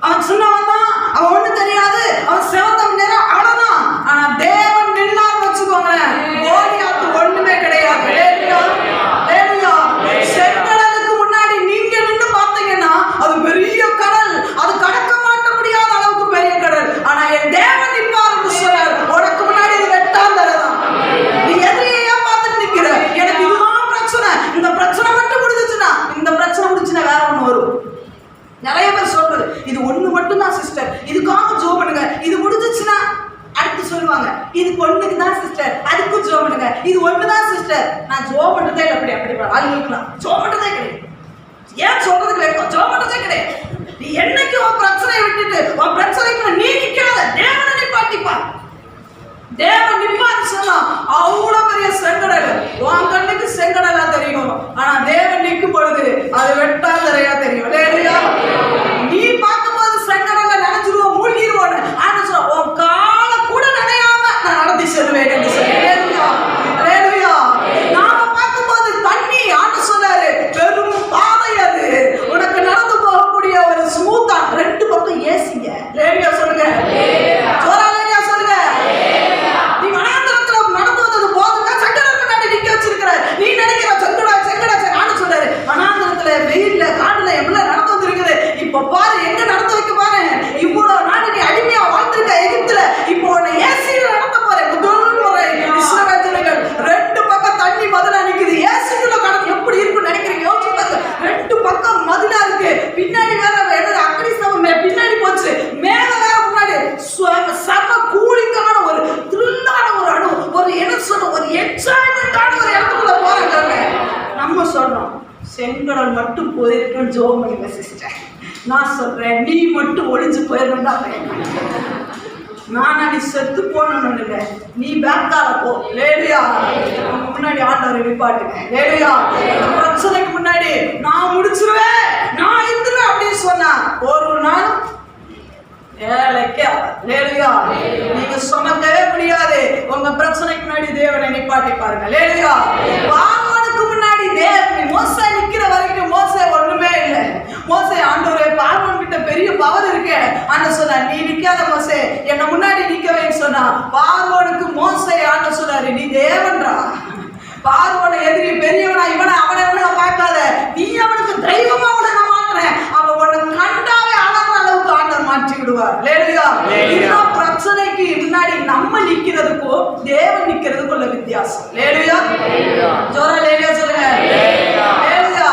அவன் சின்னவன் தான், அவன் ஒண்ணு தெரியாது, அவன் சிவந்தம் நேரம் அவ்வளவுதான். ஆனா தேவன் நின்னார் வச்சுக்கோங்களேன், கோலியாத்து ஒண்ணுமே கிடையாது. லேலுயா. லேலுயா. செங்கடலுக்கு முன்னாடி நீங்க நின்று பார்த்தீங்கன்னா அது பெரிய கடல், அது கடக்க மாட்ட முடியாத அளவுக்கு பெரிய கடல். ஆனா என் தேவன் நிற்பார் சொல்றார், உனக்கு முன்னாடி இது வெட்டாந்தரதான். நீ எதிரியா பார்த்துட்டு நிக்கிற, எனக்கு இதுதான் பிரச்சனை, இந்த பிரச்சனை மட்டும் முடிஞ்சுச்சுன்னா, இந்த பிரச்சனை முடிச்சுன்னா வேற ஒண்ணு வரும். நிறைய பேர் சொல்றது, இது ஒண்ணு மட்டும் தான் சிஸ்டர், இதுக்காக ஜோ பண்ணுங்க, இது முடிஞ்சிச்சுன்னா அடுத்து சொல்லுவாங்க, இது பொண்ணுக்கு தான் சிஸ்டர், அதுக்கும் ஜோ பண்ணுங்க, இது ஒண்ணுதான் சிஸ்டர். நான் ஜோ பண்றதே இல்லை. அப்படி ஆளுங்களுக்குலாம் ஜோ பண்றதே கிடையாது. ஏன் சொல்றதுக்கு வைக்கும்? ஜோ பண்றதே கிடையாது. நீ என்னைக்கு உன் பிரச்சனையை விட்டுட்டு உன் பிரச்சனைக்கு நீ நிக்காத, தேவனை நிப்பாட்டிப்பா. தேவன் நிப்பான்னு சொன்னா அவ்வளவு பெரிய செங்கடல் உன் கண்ணுக்கு செங்கடலா தெரியும். ஆனா தேவன் நிற்கும் பொழுது அது வெட்டாந்தரையா தெரியும். லேலுயா. நீ பார்க்கும்போது செங்கடல நினைச்சிருவோம், மூழ்கிடுவோம். ஆனா சொல்ல, உன் கால கூட நினையாம நான் நடத்தி செல்வேன் என்று சொல்லி. லேலுயா. லேலுயா. நாம பார்க்கும்போது தண்ணி, ஆண்டு சொன்னாரு, பெரும் பாதை அது, உனக்கு நடந்து போகக்கூடிய ஒரு ஸ்மூத்தா, ரெண்டு பக்கம் ஏசிங்க. லேலுயா சொல்லுங்க. சொல்லுங்க. நீ வனாந்தரத்துல சொன்ன ஒரு என்ஜாய்மெண்டான ஒரு இடத்துக்குள்ள போறாங்க. நம்ம சொல்றோம் செங்கடல் மட்டும் போயிருக்கோம் ஜோம் பண்ணுங்க சிஸ்டர். நான் சொல்றேன் நீ மட்டும் ஒளிஞ்சு போயிடணும்டா. நானா நீ செத்து போனணும் இல்லை, நீ பேக்கால போ. லேடியா முன்னாடி ஆண்டவரை நிப்பாட்டுங்க. லேடியா பிரச்சனைக்கு முன்னாடி நான் முடிச்சிருவேன், நான் இருந்துருவேன் அப்படின்னு சொன்னா ஒரு நாள் லேடியா நீங்க சுமக்கவே முடியாது. உங்க பிரச்சனைக்கு முன்னாடி தேவனை நிப்பாட்டி பாருங்க. லேடியா பார்வோனுக்கு முன்னாடி தேவன் மோசே நிக்கிற வரைக்கும் மோசே ஒண்ணுமே இல்லை. மோசே ஆண்டவரே பார்வோன் கிட்ட பெரிய பவர் இருக்கு ஆண்டு சொன்னா, நீ நிக்காத மோசே என்ன முன்னாடி நிக்கவேன்னு சொன்னா பார்வோனுக்கு மோசே ஆண்டு சொன்னாரு நீ தேவன்றா. பார்வோனை எதிரி பெரியவனா இவனை அவனை பார்க்காத, நீ அவனுக்கு தெய்வமா அவனை நான் மாற்றுறேன். அவன் உன்னை கண்டாவே அழகிற அளவுக்கு ஆண்டவர் மாற்றி விடுவார். லேடியா இதுதான் பிரச்சனைக்கு முன்னாடி நம்ம நிக்கிறதுக்கும் தேவன் நிக்கிறதுக்கும் உள்ள வித்தியாசம். லேடியா ஜோரா லேடியா சொல்லுங்க. லேடியா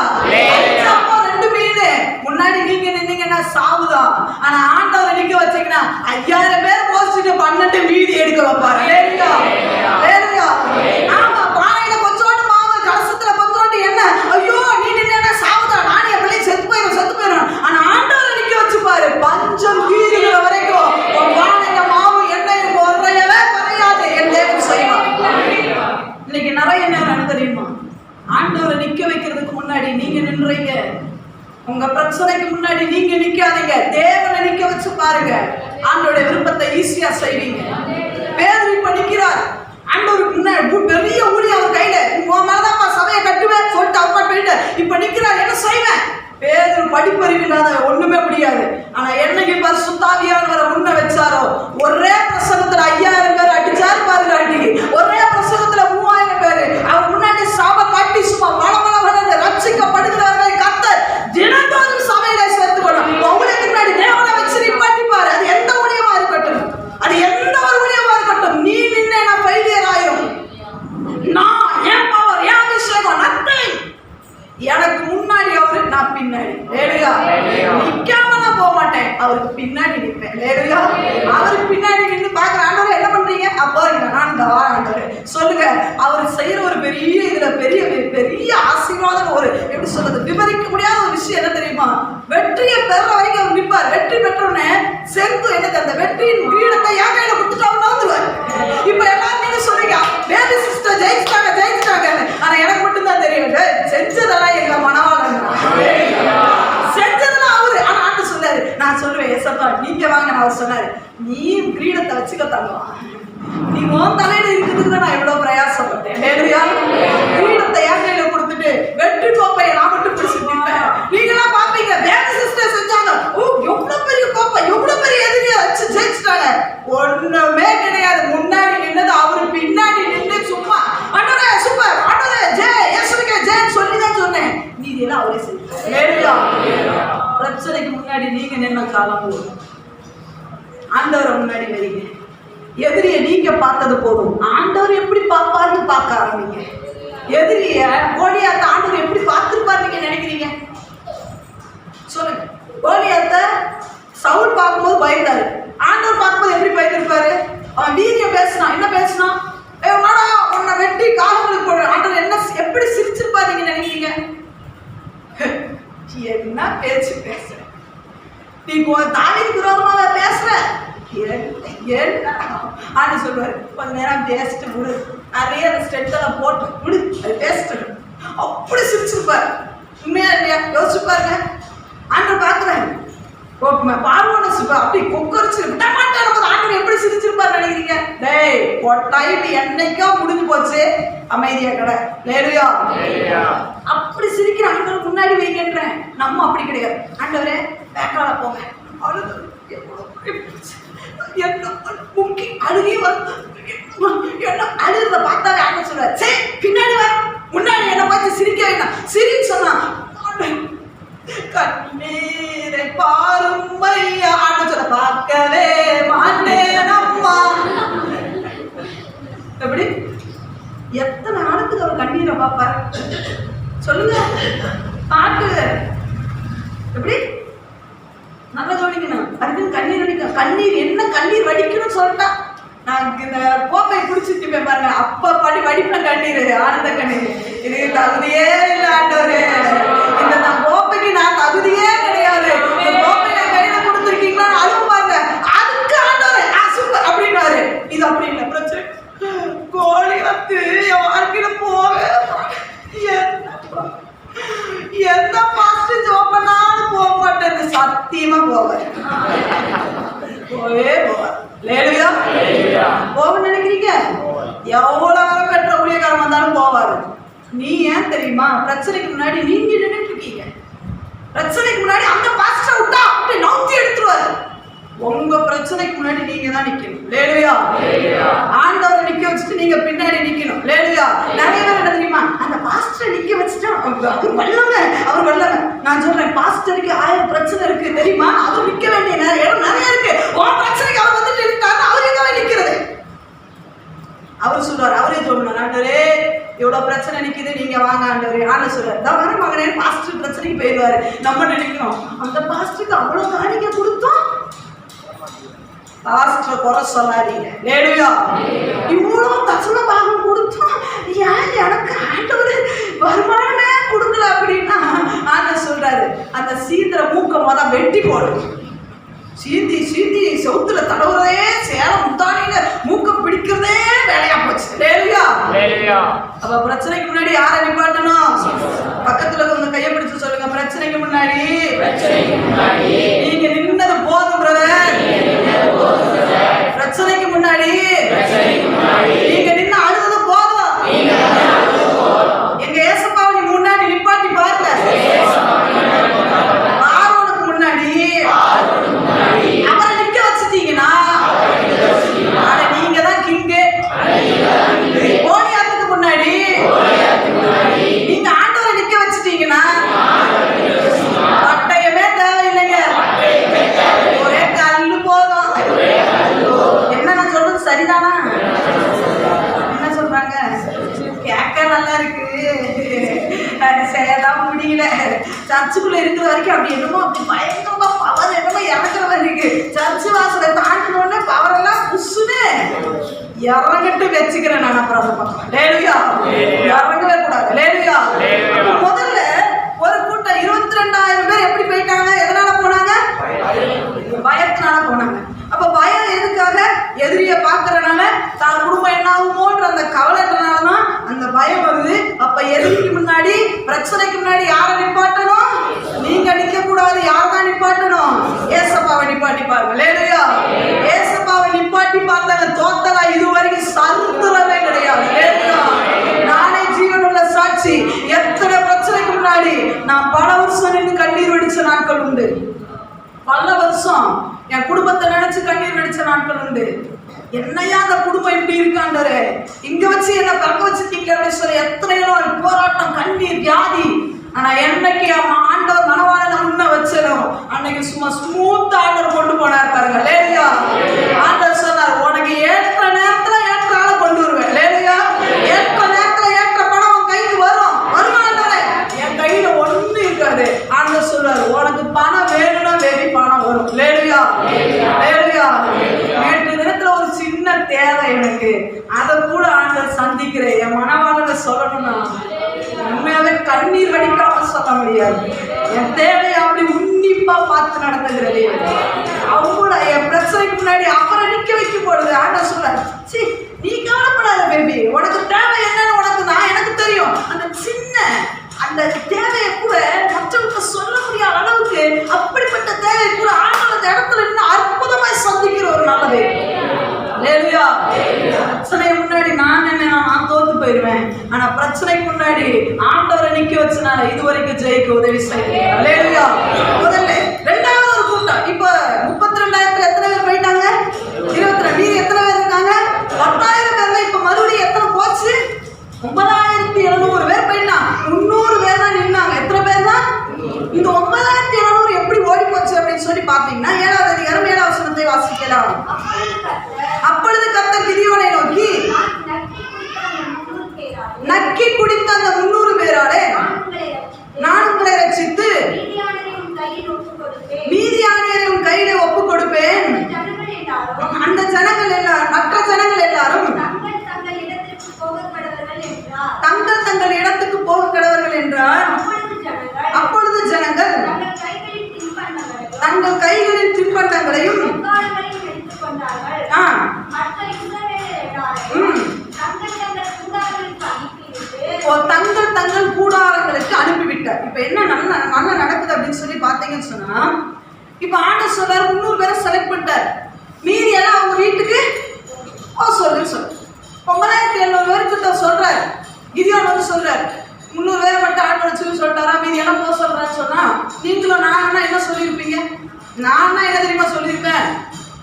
ரெண்டு மீன் முன்னாடி நீங்க நின்னீங்கன்னா சாவுதான். ஆனா ஆண்டவரை நிக்க வச்சீங்கன்னா 5000 பேர் போஸ்ட் 12 மீதி எடுக்க வைப்பாரு. லேடியா லேடியா ஆமா பானையில கொஞ்சோண்டு மாவு கலசத்துல கொஞ்சோண்டு என்ன ஐயோ நீ நின்னா சாவுதான், நானே என் பிள்ளை செத்து போயிடும். ஆனா ஆண்டவரை நிக்க வச்சுப்பாரு பஞ்சம் கீறுகிற வரைக்கும் உன் பானையில மாவு எண்ணெய் குறையவே குறையாது. என் தேவன் செய்வார். இன்னைக்கு நிறைய நேரம் தெரியுமா ஆண்டவரை நிக்க வைக்கிறதுக்கு முன்னாடி நீங்க நின்றீங்க. உங்க பிரச்சனைக்கு முன்னாடி நீங்க நிக்காதீங்க, தேவனை நிக்க வச்சு பாருங்க. ஆண்டவருடைய விருப்பத்தை ஈஸியா செய்வீங்க. பேதுரு இப்ப நிக்கிறார் ஆண்டவருக்கு முன்னாடி பெரிய ஊழியம் அவர் கையில, உன் மேலதான் சபையை கட்டுவேன் சொல்லிட்டு அப்பா போயிட்டு இப்ப நிக்கிறார். என்ன செய்வேன்? பேதுரு படிப்பறிவு இல்லாத ஒண்ணுமே முடியாது. ஆனா என்னைக்கு பரிசுத்த ஆவியானவரை முன்ன வச்சாரோ ஒரே பிரசங்கத்துல 5000 பேர் அடிச்சாரு பாருங்க. அன்னைக்கு ஒரே பிரசங்கத்துல 3000 பேரு அவர் முன்னாடி சாப காட்டி சும்மா மலமளவன ரட்சிக்கப்படுகிறவர்களை கர்த்தர் தினந்தோறும் சபையில சேர்த்து கொள்ளும். உங்களுக்கு முன்னாடி தேவனை வச்சு நிப்பாட்டிப்பாரு. அது எந்த ஊழியமா இருக்கட்டும், அது எந்த ஒரு ஊழியமா இருக்கட்டும், நீ நின்னே நான் ஃபெயிலியர் ஆயிரும். நான் என் பவர் என் அபிஷேகம் நத்திங். எனக்கு முன்னாடி அவரு நான் பின்னாடி. லேடியா நிக்காம நான் போக மாட்டேன், அவருக்கு பின்னாடி நிற்பேன். லேடியா அவருக்கு பின்னாடி நின்று பாக்குற ஆண்டவரே என்ன பண்றீங்க அப்போ நான் இந்த ஆண்டவரே சொல்லுங்க. அவர் செய்யற ஒரு பெரிய இதுல பெரிய பெரிய ஆசீர்வாதம், ஒரு எப்படி சொல்றது விவரிக்க முடியாத ஒரு விஷயம் என்ன தெரியுமா? வெற்றியை பெற வரைக்கும் அவர் நிற்பார். வெற்றி பெற்றோன்னே செருப்பு என்னது அந்த வெற்றியின் கிரீடத்தை என் கையில கொடுத்துட்டு அவர் வந்துருவார். இப்ப எல்லாரும் நீங்க சொல்றீங்க பேபி சிஸ்டர் ஜெயிச்சிட்டாங்க. ஆனா எனக்கு மட்டும் தான் தெரியும் செஞ்சதெல்லாம் எங்க மனவாளன் செஞ்சதெல்லாம் அவரு. ஆனா ஆண்டு சொன்னாரு, நான் சொல்லுவேன் எசப்பா நீங்க வாங்க. அவர் சொன்னாரு நீ கிரீடத்தை வச்சுக்க தங்கலாம், நீ உன் தலையில இருக்கிறதுக்கு தான் நான் எவ்வளவு பிரயாசப்பட்டேன். கிரீடத்தை என் கையில கொடுத்துட்டு வெற்றி கோப்பையை நான் மட்டும் பிடிச்சிருப்பேன். நீங்க எல்லாம் பாப்பீங்க பேபி சிஸ்டர் செஞ்சாங்க, ஓ எவ்வளவு பெரிய கோப்பை எவ்வளவு பெரிய எதிரியா வச்சு ஜெயிச்சிட்டாங்க. ஒண்ணுமே கிடையாது. முன்னாடி நின்னது அவரு, பின்னாடி நின்று சும்மா ஆண்டவரே சூப்பர் ஆண்டவரே ஜெய் இயேசுவுக்கே ஜெய் சொல்லிதான் சொன்னேன். நீதி எல்லாம் அவரே செஞ்சாங்க. பிரச்சனைக்கு முன்னாடி நீங்க நின்ன காலம் போதும், ஆண்டவரை முன்னாடி வரீங்க. எதிரிய நீங்க பார்த்தது போதும், ஆண்டவர் எப்படி பார்ப்பாருன்னு பார்க்க ஆரம்பிங்க. எதிரிய கோலியாத்த ஆண்டவர் எப்படி பார்த்துருப்பாரு நீங்க நினைக்கிறீங்க? சொல்லுங்க. கோலியாத்த சவுல் பார்க்கும்போது பயந்தாரு, ஆண்டவர் பார்க்கும்போது எப்படி பயந்துருப்பாரு? அவன் வீரியம் பேசினான். என்ன பேசினான்? உன்னை வெட்டி காலங்களுக்கு போடுற ஆண்டவர் என்ன எப்படி சிரிச்சிருப்பாரு நீங்க நினைக்கிறீங்க? என்ன பேச்சு பேசுற நீ தாவீதுக்கு விரோதமாக பேசுற என்ன ஆண்டு சொல்லுவாரு, கொஞ்ச நேரம் பேசிட்டு விடு, நிறைய ஸ்டெட்டெல்லாம் போட்டு விடு, அது பேசிட்டு அப்படி சிரிச்சிருப்பாரு. உண்மையா இல்லையா? யோசிச்சு பாருங்க. ஆண்டு பாக்குறேன் பார்வோன அப்படி கொக்கரிச்சு விட மாட்டேன். ஆண்டு எப்படி சிரிச்சிருப்பாரு நினைக்கிறீங்க? டேய் டைம் என்னைக்கோ முடிஞ்சு போச்சு, அமைதியா கடை. லேலுயா அப்படி சிரிக்கிற ஆண்டவர் முன்னாடி வைக்கின்றேன். நம்ம அப்படி கிடையாது. ஆண்டவரே பேக்கால போங்க அழுது முக்கி அழுகி என்ன அழுகிறத பார்த்தாவே ஆண்டு சொல்லுவார், சே பின்னாடி வர முன்னாடி என்ன பார்த்து சிரிக்க வேண்டாம். சிரின்னு சொன்னா கண்ணீரை பாரும் ஆண்டு சொல்ல பார்க்கவே மாட்டேன் அம்மா. எப்படி எத்தனை நாளுக்கு அவர் கண்ணீரை பார்ப்பாரு சொல்லுங்க. பாட்டு எப்படி நல்லா கவனிக்கணும். அதுக்கு கண்ணீர் வடிக்க, கண்ணீர் என்ன கண்ணீர் வடிக்கணும்னு சொல்லிட்டா நான் இந்த கோப்பை குடிச்சிட்டு பாருங்க. அப்ப வடிப்பேன் கண்ணீர், ஆனந்த கண்ணீர். இதுக்கு தகுதியே இல்லை ஆண்டவரே, இந்த நான் கோப்பைக்கு நான் தகுதியே கிடையாது, இந்த கோப்பை என் கையில கொடுத்துருக்கீங்களா அதுவும் பாருங்க, அதுக்கு ஆண்டவரே சூப்பர் அப்படின்னாரு. இது அப்படி இல்லை பிரச்சனை. கோழி வந்து என் வாழ்க்கையில போவே எந்த பாஸ்ட் ஜோப் பண்ணாலும் போக மாட்டேன், சத்தியமா போவேன், போவே போவேன். லேலுயா போவன்னு நினைக்கிறீங்க? எவ்வளவு நேரம் பெற்ற ஊழியக்காரன் வந்தாலும் போவாரு. நீ ஏன் தெரியுமா? பிரச்சனைக்கு முன்னாடி நீங்க நின்றுட்டு இருக்கீங்க. பிரச்சனைக்கு முன்னாடி அந்த பாஸ்டர் விட்டா அப்படி நவுத்தி எடுத்துருவாரு. உங்க பிரச்சனைக்கு முன்னாடி நீங்க தான் நிக்கணும். லேலுயா ஆண்டவரை நிக்க வச்சுட்டு நீங்க பின்னாடி நிக்கணும். லேலுயா நிறைய பேர் என்ன தெரியுமா? அந்த பாஸ்டரை நிக்க வச்சுட்டா அவர் வல்லவங்க, அவர் வல்லவங்க. நான் சொல்றேன், பாஸ்டருக்கு 1000 பிரச்சனை இருக்கு தெரியுமா? அவர் நிக்க வேண்டிய இடம் நிறைய இருக்கு. உன் பிரச்சனைக்கு அவர் வந்துட்டு இருக்காரு, அவர் எங்க நிக்கிறது? அவர் சொல்றாரு, அவரே சொல்லணும், ஆண்டவரே இவ்வளவு பிரச்சனை நிக்குது, நீங்க வாங்க ஆண்டவரே. ஆண்டவர் சொல்றாரு, தான் வர மகனே, பாஸ்டர் பிரச்சனைக்கு போயிடுவாரு. நம்ம நினைக்கிறோம் அந்த பாஸ்டருக்கு அவ்வளவு காணிக்க கொடுத்தோம். பாஸ்டர் குறை சொல்லாதீங்க. லேலுயா இவ்வளவு தசம பாகம் கொடுத்தோம், ஏன் எனக்கு ஆண்டவர் வருமானமே கொடுக்கல அப்படின்னா ஆண்டவர் சொல்றாரு, அந்த சீந்திர மூக்க வெட்டி போடும். சீந்தி சீந்தி செவுத்துல தடவுறதே, சேலம் முத்தானியில மூக்க பிடிக்கிறதே வேலையா போச்சு. லேலுயா அப்ப பிரச்சனைக்கு முன்னாடி யாரை நிப்பாட்டணும்? பக்கத்துல கொஞ்சம் கையை பிடிச்சு சொல்லுங்க, பிரச்சனைக்கு முன்னாடி நீங்க நின்னது போதும் பிரதர். பிரச்சனைக்கு முன்னாடி நீங்க நின்று அழுது போதும். எங்க ஏசப்பாவை நீ முன்னாடி நிப்பாட்டி பாருங்க. ஆரோனுக்கு முன்னாடி அவரை நிக்க வச்சுட்டீங்கன்னா நீங்க தான் கிங்கு. கோலியாத்துக்கு முன்னாடி நீங்க ஆண்டவரை நிக்க வச்சுட்டீங்கன்னா பட்டயமே தேவையில்லைங்க, ஒரே கல்லு போதும். என்ன நான் சொல்றது சரிதானா? என்ன சொல்றாங்க? கேட்க நல்லா இருக்கு, செய்யதான் முடியல. சர்ச்சுக்குள்ள இருக்கிற வரைக்கும் அப்படி என்னமோ அப்படி பயங்கரமா பவர் என்னமோ இறக்குற மாதிரி இருக்கு. சர்ச்சு வாசலை தாண்டினோடனே பவர் எல்லாம் புஷ்ஷுன்னு இறங்கிட்டு வச்சுக்கிறேன் நான். அப்புறம் அதை பார்க்கலாம். லேலுயா இறங்கவே கூடாது. லேலுயா முதல்ல ஒரு கூட்டம் 22,000 பேர் எப்படி போயிட்டாங்க? எதனால போனாங்க? பயத்தினால போனாங்க. அப்ப பயம் எதுக்காக? எதிரிய பாக்குறதுனால, தான் குடும்பம் என்ன ஆகுமோன்ற அந்த கவலைன்றனாலதான் அந்த பயம் வருது. அப்ப எதிரிக்கு முன்னாடி, பிரச்சனைக்கு முன்னாடி யாரை நிப்பாட்டணும்? நீங்க நிக்க கூடாது. யார்தான் நிப்பாட்டணும்? ஏசப்பாவை நிப்பாட்டி பாருங்க. லேலுயா ஏசப்பாவை நிப்பாட்டி பார்த்தாங்க, தோத்தலா இதுவரைக்கும் சரித்திரமே கிடையாது. லேலுயா நானே ஜீவனுள்ள சாட்சி. எத்தனை பிரச்சனைக்கு முன்னாடி நான் பல வருஷம் நின்று கண்ணீர் வெடிச்ச நாட்கள் உண்டு. பல வருஷம் என் குடும்பத்தை நினைச்சு கண்ணீர் வெடிச்ச நாட்கள் உண்டு. என்னையா அந்த குடும்பம் இப்படி இருக்காண்டரு, இங்க வச்சு என்ன பிறக்க வச்சுட்டீங்க அப்படின்னு சொல்லி எத்தனையோ நாள் போராட்டம், கண்ணீர், வியாதி. ஆனா என்னைக்கு ஆண்டவர் மனவாளனை முன்ன வச்சனும் அன்னைக்கு சும்மா ஸ்மூத் ஆண்டவர் கொண்டு போனார் பாருங்க. லேலுயா ஆண்டவர் சொன்னார், உனக்கு ஏற்ற நேரத்துல ஏற்ற ஆளை கொண்டு வருவேன். லேலுயா ஏற்ற நேரத்துல ஏற்ற பணம் உன் கைக்கு வரும். வருமானவரே என் கையில ஒண்ணு இருக்காது. ஆண்டவர் சொல்றாரு, உனக்கு பணம் வேணும்னா வேறி பணம் வரும். லேலுயா லேலுயா நேற்று தினத்துல ஒரு சின்ன தேவை எனக்கு, அதை கூட ஆண்டவர் சந்திக்கிறேன். என் மனவாளனை சொல்லணும்னா உண்மையாவே கண்ணீர் வடிக்காம சொல்ல முடியாது. என் தேவையை அப்படி உன்னிப்பா பார்த்து நடந்துகிறது. அவங்கள என் பிரச்சனைக்கு முன்னாடி அவரை நிக்க வைக்க போடுது. ஆண்டவர் சொல்ற, சி நீ கவலைப்படாத பேபி, உனக்கு தேவை என்னன்னு உனக்கு எனக்கு தெரியும். அந்த சின்ன அந்த தேவையை கூட மற்றவங்களுக்கு சொல்ல முடியாத அளவுக்கு அப்படிப்பட்ட தேவையை கூட ஆண்டவர் அந்த இடத்துல இருந்து அற்புதமாய் சந்திக்கிற ஒரு நல்லது. லேலுயா பிரச்சனைக்கு முன்னாடி நான் தோத்து போயிடுவேன். ஆனா பிரச்சனைக்கு முன்னாடி ஆண்டவரை நிக்க வச்சனால இதுவரைக்கும் ஜெயிக்க உதவி செய்யறேன். லேலுயா முதல்ல. ரெண்டாவது ஒரு கூட்டம், இப்ப 32,000 எத்தனை பேர் போயிட்டாங்க? 22. மீதி எத்தனை பேர் இருக்காங்க? 10,000 பேர்ல இப்ப மறுபடியும் எத்தனை போச்சு? 9,700 பேர் போயிட்டான். 300 பேர் தான் நின்னாங்க. எத்தனை பேர் தான்? இந்த 9,700 எப்படி ஓடி போச்சு அப்படின்னு சொல்லி பாத்தீங்கன்னா 7வது அதிகாரம் 7வது வசனத்தை வாசிக்கலாம். அப்பொழுது கர்த்தர் கிதியோனை நோக்கி, நக்கி குடித்த அந்த 300 பேராலே நான் உங்களை ரட்சித்து மீதியானியரை உன் கையிலே ஒப்பு கொடுப்பேன். அந்த ஜனங்கள் எல்லாரும், மற்ற ஜனங்கள் எல்லாரும் தங்கள் தங்கள் இடத்துக்கு போக கடவர்கள் என்றார். அப்பொழுது ஜனங்கள் தங்கள் கைகளின் தின்பண்டங்களையும் தங்கள் தங்கள் கூடாரங்களுக்கு அனுப்பிவிட்டார். இப்ப என்ன நல்லா நடக்குது அப்படின்னு சொல்லி பாத்தீங்கன்னு சொன்னா, இப்ப ஆண்டவர் சொல்றாரு 300 பேரை செலக்ட் பண்ணிட்டார். மீதி எல்லாம் அவங்க வீட்டுக்கு சொல்லுன்னு சொல்லு. 9700 பேருக்கு சொல்றாரு. கிதியோன் வந்து சொல்றாரு 300 பேரை மட்டும் ஆண்டவர் சொல்லி சொல்லிட்டாரா, மீதி எல்லாம் போக சொல்றான்னு சொன்னா, நீங்களும் நான் என்ன சொல்லியிருப்பீங்க? நான் என்ன தெரியுமா சொல்லியிருப்பேன்?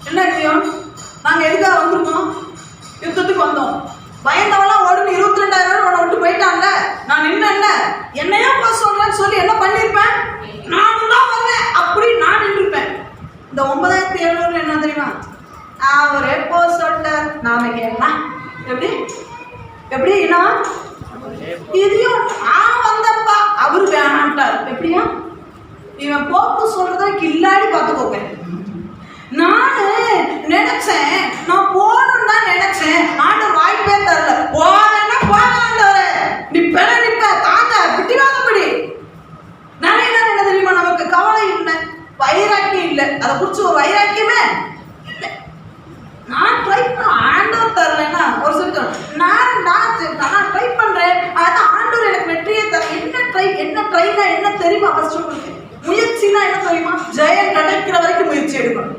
என்ன கிதியோன், நாங்க எதுக்காக வந்திருக்கோம்? யுத்தத்துக்கு வந்தோம். பயந்தவெல்லாம் ஓடுன்னு 22,000 உன்னை விட்டு போயிட்டாங்க. நான் நின்ன என்னையா போக சொல்றேன்னு சொல்லி என்ன பண்ணிருப்பேன்? நானும் தான் வந்தேன் அப்படி நான் நின்றுப்பேன். இந்த 9700 என்ன தெரியுமா, அவரே போக சொல்லிட்டார். நாம கேட்கலாம் எப்படி எப்படின்னா, இதையும் நான் வந்தப்பா அவரு வேணான்ட்டார். எப்படியா இவன் போக்கு சொல்றத கில்லாடி பார்த்துக்கோங்க. நானு நினைச்சேன், நான் போகணும்னு தான் நினைச்சேன். ஆண்டவர் வாய்ப்பே தரல. போவேன்னா போகாண்டவரே, நிப்ப தாங்க பிடிவாதப்படி. நிறைய நேரம் என்ன தெரியுமா, நமக்கு கவலை இல்லை, வைராக்கியம் இல்லை. அதை குறிச்சு ஒரு வைராக்கியமே இல்லை. நான் ட்ரை பண்ண ஆண்டவர் தரலன்னா ஒரு சொல்லிட்டோம், நான் ட்ரை பண்றேன், அதான் ஆண்டவர் எனக்கு வெற்றியை தர. என்ன ட்ரைனா என்ன தெரியுமா? ஃபர்ஸ்ட் உங்களுக்கு முயற்சினா என்ன தெரியுமா? ஜெயம் கிடைக்கிற வரைக்கும் முயற்சி எடுக்கணும்.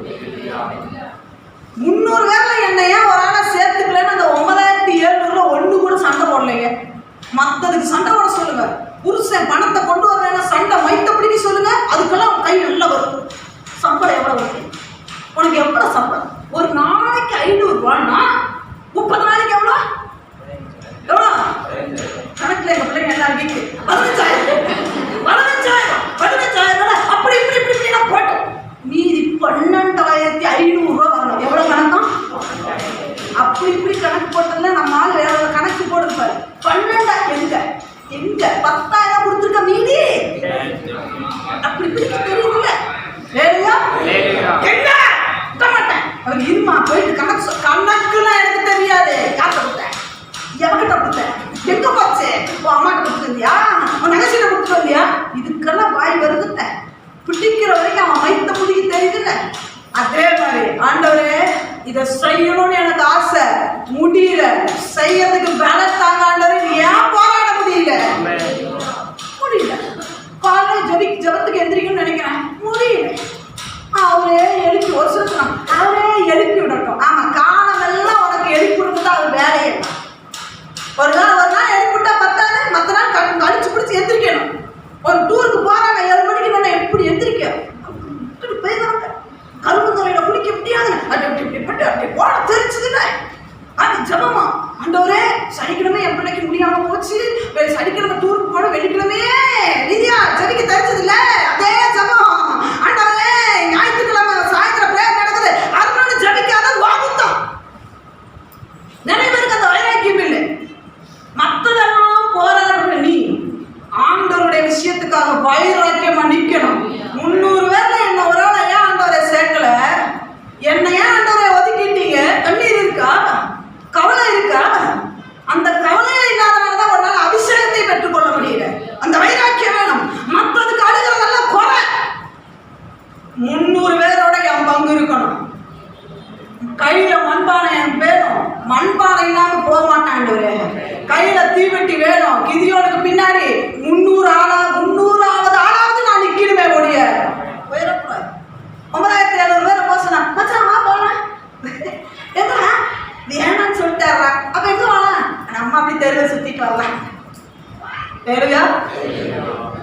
300 பேர்ல என்னையா ஒரு ஆளை சேர்த்துக்கலன்னு அந்த 9700 ஒண்ணு கூட சண்டை போடலைங்க. மற்றதுக்கு சண்டை போட சொல்லுங்க. புருஷன் பணத்தை கொண்டு வரலன்னா சண்டை மைத்தப்படிக்கு சொல்லுங்க. அதுக்கெல்லாம் கை நல்லா வரும். சம்பளம் எவ்வளவு வரும்? உனக்கு எவ்வளவு சம்பளம்? ஒரு நாளைக்கு 500 ரூபான்னா 30 நாளைக்கு எவ்வளோ? கணக்குல எங்க பிள்ளைங்க எல்லாம் வீக்கு 15,000 அப்படி இப்படி போட்டோம். மீதி 12,500 ரூபா வரணும். எவ்வளவு கணக்கம்? அப்படி இப்படி கணக்கு போட்டதுல நம்ம ஆள் வேற கணக்கு போடுப்பாரு. 12 எங்க 10,000 கொடுத்துருக்க, மீதி அப்படி இப்படி தெரியுதுல்ல. வேலையா என்ன மாட்டேன் அவர் இருமா போயிட்டு கணக்குலாம் எனக்கு தெரியாது. யார்கிட்ட கொடுத்தேன்? எவகிட்ட கொடுத்தேன்? எங்க போச்சு? உன் அம்மாட்ட கொடுத்துருந்தியா? உன் நகைச்சியில கொடுத்துட்டு வந்தியா? இதுக்கெல்லாம் வாய் வருதுட்ட. பிடிக்கிற வரைக்கும் அவன் மைத்த முடிக்க தெரியுதுல்ல. அதே மாதிரி ஆண்டவரே இதை செய்யணும்னு எனக்கு ஆசை, முடியல. செய்யறதுக்கு பேலன்ஸ் தாங்க ஆண்டவரே. ஏன் போராட முடியல? காலைல ஜபத்துக்கு எந்திரிக்கணும்னு நினைக்கிறேன், முடியல. அவரே எழுப்பி ஒரு சொல்லுறான், அவரே எழுப்பி விடட்டும். ஆமா, காலமெல்லாம் உனக்கு எழுப்பி விடுறது அவர் வேலையே. ஒரு நாள் எழுப்பிவிட்டா பத்தாது, மற்ற நாள் கழிச்சு பிடிச்சி எந்திரிக்கணும். ஒரு டூருக்கு போறாங்க 7 மணிக்கு மேலே எப்படி எந்திரிக்க போயிருந்தாங்க. கரும்புத்துறையில குடிக்க முடியாது. அப்படி போட தெரிஞ்சதுல அது ஜபமா. ஆண்டவரே சனிக்கிழமை என் பிள்ளைக்கு முடியாம போச்சு, சனிக்கிழமை டூருக்கு போன, வெள்ளிக்கிழமையே நிதியா ஜபிக்க தெரிஞ்சது இல்ல. அதே ஜபம். ஆண்டவரே ஞாயிற்றுக்கிழமை சாயந்தரம் பிரேயர் நடக்குது, அதனால ஜபிக்காத வாகுத்தம். நிறைய பேருக்கு அந்த வைராக்கியம் இல்லை. மற்றதெல்லாம் போராடுற நீ ஆண்டவருடைய விஷயத்துக்காக வைராக்கியமா நிக்கணும். 300 பேர்ல என்ன ஒரு ஆளை ஏன் ஆண்டவரை சேர்க்கல? என்ன ஏன் ஆண்டவரை ஒதுக்கிட்டீங்க? கண்ணீர் இருக்கா? கவலை இருக்கா? அந்த கவலையே இல்லாதனாலதான் ஒரு நாள் அபிஷேகத்தை பெற்றுக்கொள்ள முடியல. அந்த வைராக்கியம் வேணும். மற்றதுக்கு அழுகிறதெல்லாம் குறை. 300 பேரோட என் பங்கு இருக்கணும். கையில மண்பானை எனக்கு வேணும். மண்பானை இல்லாம போக மாட்டாண்டவரே. கையில தீவெட்டி வேணும். கிதியோனுக்கு பின்னாடி 300வது ஆளாவது நான் நிக்கணுமே ஒழிய போயிடக்கூடாது. 9,700 பேரை போசனா மச்சான் வா போலாம். எங்க வேணான்னு சொல்லிட்டாரா? அப்ப எங்க வரலாம்? நம்ம அப்படி தெருவை சுத்திட்டு வரலாம். தெருவியா